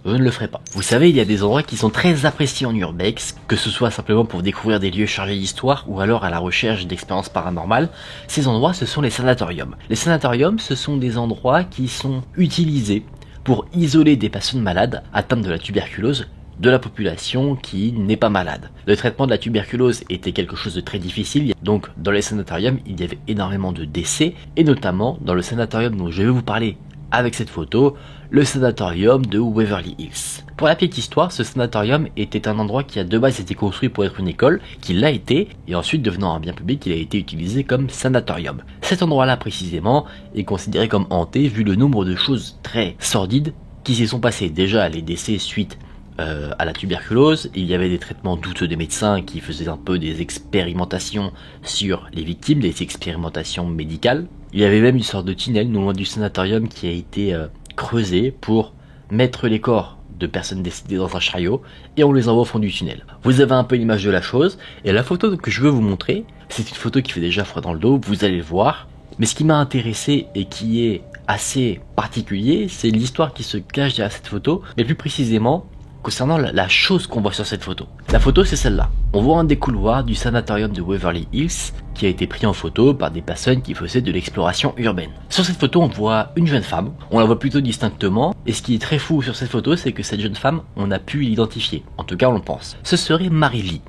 je ne le ferai pas. Vous savez, il y a des endroits qui sont très appréciés en urbex, que ce soit simplement pour découvrir des lieux chargés d'histoire ou alors à la recherche d'expériences paranormales. Ces endroits, ce sont les sanatoriums. Les sanatoriums, ce sont des endroits qui sont utilisés pour isoler des personnes malades atteintes de la tuberculose de la population qui n'est pas malade. Le traitement de la tuberculose était quelque chose de très difficile, donc dans les sanatoriums, il y avait énormément de décès, et notamment dans le sanatorium dont je vais vous parler avec cette photo, le sanatorium de Waverly Hills. Pour la petite histoire, ce sanatorium était un endroit qui a de base été construit pour être une école, qui l'a été, et ensuite devenant un bien public, il a été utilisé comme sanatorium. Cet endroit-là précisément est considéré comme hanté vu le nombre de choses très sordides qui s'y sont passées. Déjà les décès suite à la tuberculose, il y avait des traitements douteux des médecins qui faisaient un peu des expérimentations sur les victimes, des expérimentations médicales. Il y avait même une sorte de tunnel non loin du sanatorium qui a été creusé pour mettre les corps de personnes décédées dans un chariot et on les envoie au fond du tunnel. Vous avez un peu l'image de la chose et la photo que je veux vous montrer, c'est une photo qui fait déjà froid dans le dos, vous allez le voir. Mais ce qui m'a intéressé et qui est assez particulier, c'est l'histoire qui se cache derrière cette photo, mais plus précisément concernant la chose qu'on voit sur cette photo. La photo, c'est celle-là. On voit un des couloirs du sanatorium de Waverly Hills qui a été pris en photo par des personnes qui faisaient de l'exploration urbaine. Sur cette photo, on voit une jeune femme. On la voit plutôt distinctement. Et ce qui est très fou sur cette photo, c'est que cette jeune femme, on a pu l'identifier. En tout cas, on le pense. Ce serait Mary Lee,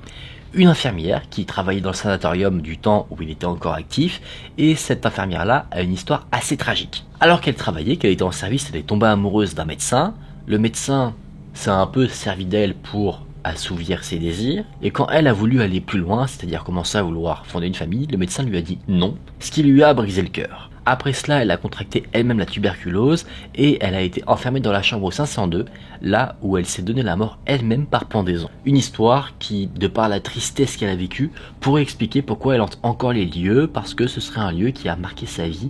une infirmière qui travaillait dans le sanatorium du temps où il était encore actif, et cette infirmière-là a une histoire assez tragique. Alors qu'elle travaillait, qu'elle était en service, elle est tombée amoureuse d'un médecin. Le médecin s'est un peu servi d'elle pour assouvir ses désirs, et quand elle a voulu aller plus loin, c'est-à-dire commencer à vouloir fonder une famille, le médecin lui a dit non, ce qui lui a brisé le cœur. Après cela, elle a contracté elle-même la tuberculose, et elle a été enfermée dans la chambre 502, là où elle s'est donné la mort elle-même par pendaison. Une histoire qui, de par la tristesse qu'elle a vécue, pourrait expliquer pourquoi elle hante encore les lieux, parce que ce serait un lieu qui a marqué sa vie,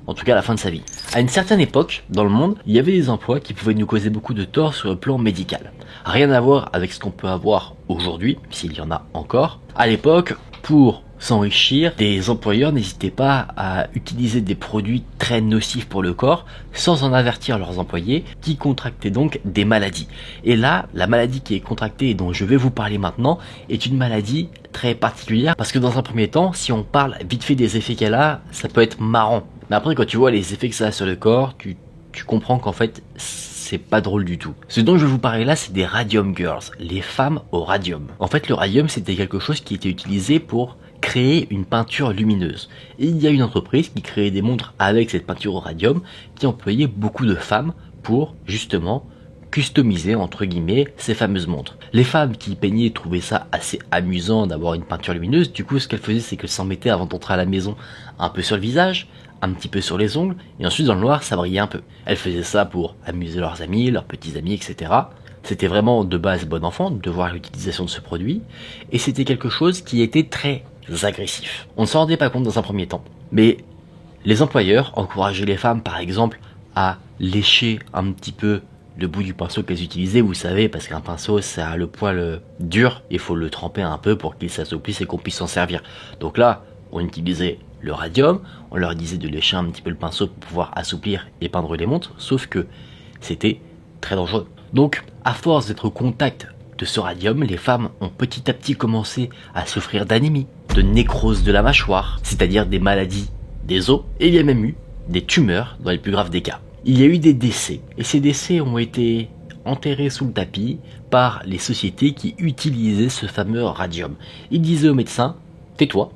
en tout cas à la fin de sa vie. À une certaine époque, dans le monde, il y avait des emplois qui pouvaient nous causer beaucoup de tort sur le plan médical. Rien à voir avec ce qu'on peut avoir aujourd'hui, s'il y en a encore. À l'époque, pour s'enrichir, des employeurs n'hésitaient pas à utiliser des produits très nocifs pour le corps, sans en avertir leurs employés, qui contractaient donc des maladies. Et là, la maladie qui est contractée et dont je vais vous parler maintenant, est une maladie très particulière, parce que dans un premier temps, si on parle vite fait des effets qu'elle a, ça peut être marrant. Mais après, quand tu vois les effets que ça a sur le corps, tu comprends qu'en fait, c'est pas drôle du tout. Ce dont je vais vous parler là, c'est des radium girls, les femmes au radium. En fait, le radium, c'était quelque chose qui était utilisé pour créer une peinture lumineuse. Et il y a une entreprise qui créait des montres avec cette peinture au radium, qui employait beaucoup de femmes pour, justement, customiser, entre guillemets, ces fameuses montres. Les femmes qui peignaient trouvaient ça assez amusant d'avoir une peinture lumineuse, du coup, ce qu'elles faisaient, c'est qu'elles s'en mettaient avant d'entrer à la maison un peu sur le visage, un petit peu sur les ongles, et ensuite dans le noir ça brillait un peu. Elles faisaient ça pour amuser leurs amis, leurs petits amis, etc. C'était vraiment de base bon enfant de voir l'utilisation de ce produit, et c'était quelque chose qui était très agressif. On ne s'en rendait pas compte dans un premier temps, mais les employeurs encourageaient les femmes par exemple à lécher un petit peu le bout du pinceau qu'elles utilisaient, vous savez, parce qu'un pinceau ça a le poil dur, il faut le tremper un peu pour qu'il s'assouplisse et qu'on puisse s'en servir. Donc là, on utilisait le radium, on leur disait de lécher un petit peu le pinceau pour pouvoir assouplir et peindre les montres, sauf que c'était très dangereux. Donc, à force d'être au contact de ce radium, les femmes ont petit à petit commencé à souffrir d'anémie, de nécrose de la mâchoire, c'est-à-dire des maladies des os, et il y a même eu des tumeurs dans les plus graves des cas. Il y a eu des décès, et ces décès ont été enterré sous le tapis par les sociétés qui utilisaient ce fameux radium. Ils disaient aux médecins, tais-toi,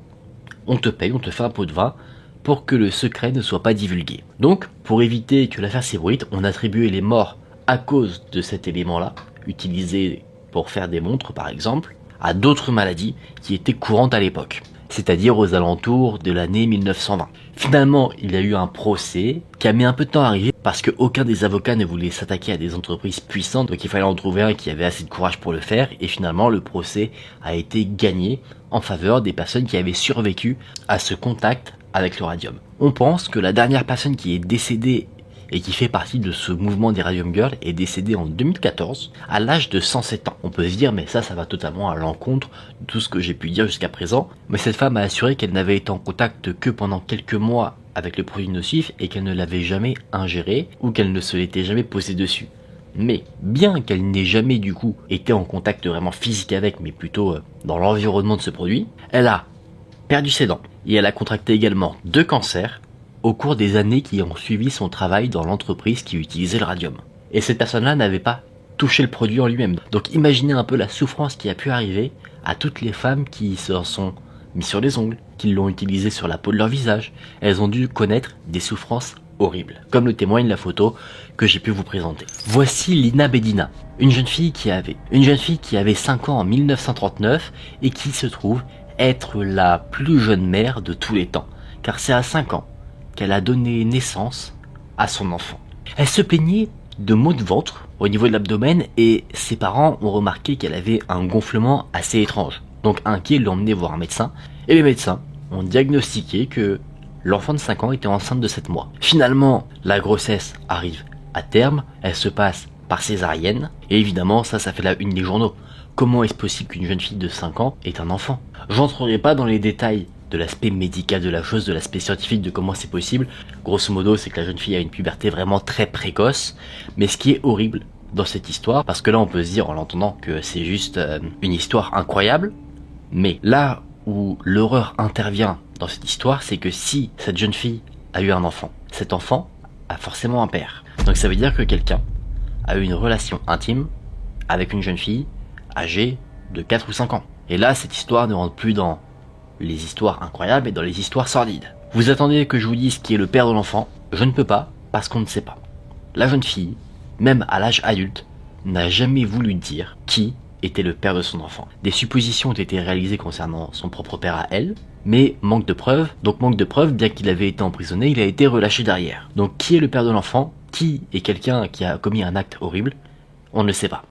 on te paye, on te fait un pot de vin pour que le secret ne soit pas divulgué. Donc, pour éviter que l'affaire s'ébruite, on attribuait les morts à cause de cet élément-là, utilisé pour faire des montres par exemple, à d'autres maladies qui étaient courantes à l'époque, c'est-à-dire aux alentours de l'année 1920. Finalement, il y a eu un procès qui a mis un peu de temps à arriver parce qu'aucun des avocats ne voulait s'attaquer à des entreprises puissantes, donc il fallait en trouver un qui avait assez de courage pour le faire, et finalement le procès a été gagné en faveur des personnes qui avaient survécu à ce contact avec le radium. On pense que la dernière personne qui est décédée et qui fait partie de ce mouvement des Radium Girls est décédée en 2014 à l'âge de 107 ans. On peut se dire mais ça va totalement à l'encontre de tout ce que j'ai pu dire jusqu'à présent, mais cette femme a assuré qu'elle n'avait été en contact que pendant quelques mois avec le produit nocif et qu'elle ne l'avait jamais ingéré ou qu'elle ne se l'était jamais posé dessus. Mais bien qu'elle n'ait jamais du coup été en contact vraiment physique avec, mais plutôt dans l'environnement de ce produit, elle a perdu ses dents et elle a contracté également 2 cancers au cours des années qui ont suivi son travail dans l'entreprise qui utilisait le radium. Et cette personne-là n'avait pas touché le produit en lui-même. Donc imaginez un peu la souffrance qui a pu arriver à toutes les femmes qui se sont mis sur les ongles, qui l'ont utilisé sur la peau de leur visage. Elles ont dû connaître des souffrances horribles, comme le témoigne la photo que j'ai pu vous présenter. Voici Lina Bedina, une jeune fille qui avait 5 ans en 1939 et qui se trouve être la plus jeune mère de tous les temps, car c'est à 5 ans qu'elle a donné naissance à son enfant. Elle se plaignait de maux de ventre au niveau de l'abdomen et ses parents ont remarqué qu'elle avait un gonflement assez étrange. Donc inquiets, l'ont emmenée voir un médecin et les médecins ont diagnostiqué que l'enfant de 5 ans était enceinte de 7 mois. Finalement, la grossesse arrive à terme, elle se passe par césarienne et évidemment ça fait la une des journaux. Comment est-ce possible qu'une jeune fille de 5 ans ait un enfant? J'entrerai pas dans les détails de l'aspect médical de la chose, de l'aspect scientifique de comment c'est possible. Grosso modo, c'est que la jeune fille a une puberté vraiment très précoce. Mais ce qui est horrible dans cette histoire, parce que là on peut se dire en l'entendant que c'est juste une histoire incroyable, mais là où l'horreur intervient dans cette histoire, c'est que si cette jeune fille a eu un enfant, cet enfant a forcément un père. Donc ça veut dire que quelqu'un a eu une relation intime avec une jeune fille âgée de 4 ou 5 ans. Et là, cette histoire ne rentre plus dans les histoires incroyables et dans les histoires sordides. Vous attendez que je vous dise qui est le père de l'enfant? Je ne peux pas, parce qu'on ne sait pas. La jeune fille, même à l'âge adulte, n'a jamais voulu dire qui était le père de son enfant. Des suppositions ont été réalisées concernant son propre père à elle, mais manque de preuves. Donc manque de preuves, bien qu'il avait été emprisonné, il a été relâché derrière. Donc qui est le père de l'enfant? Qui est quelqu'un qui a commis un acte horrible? On ne le sait pas.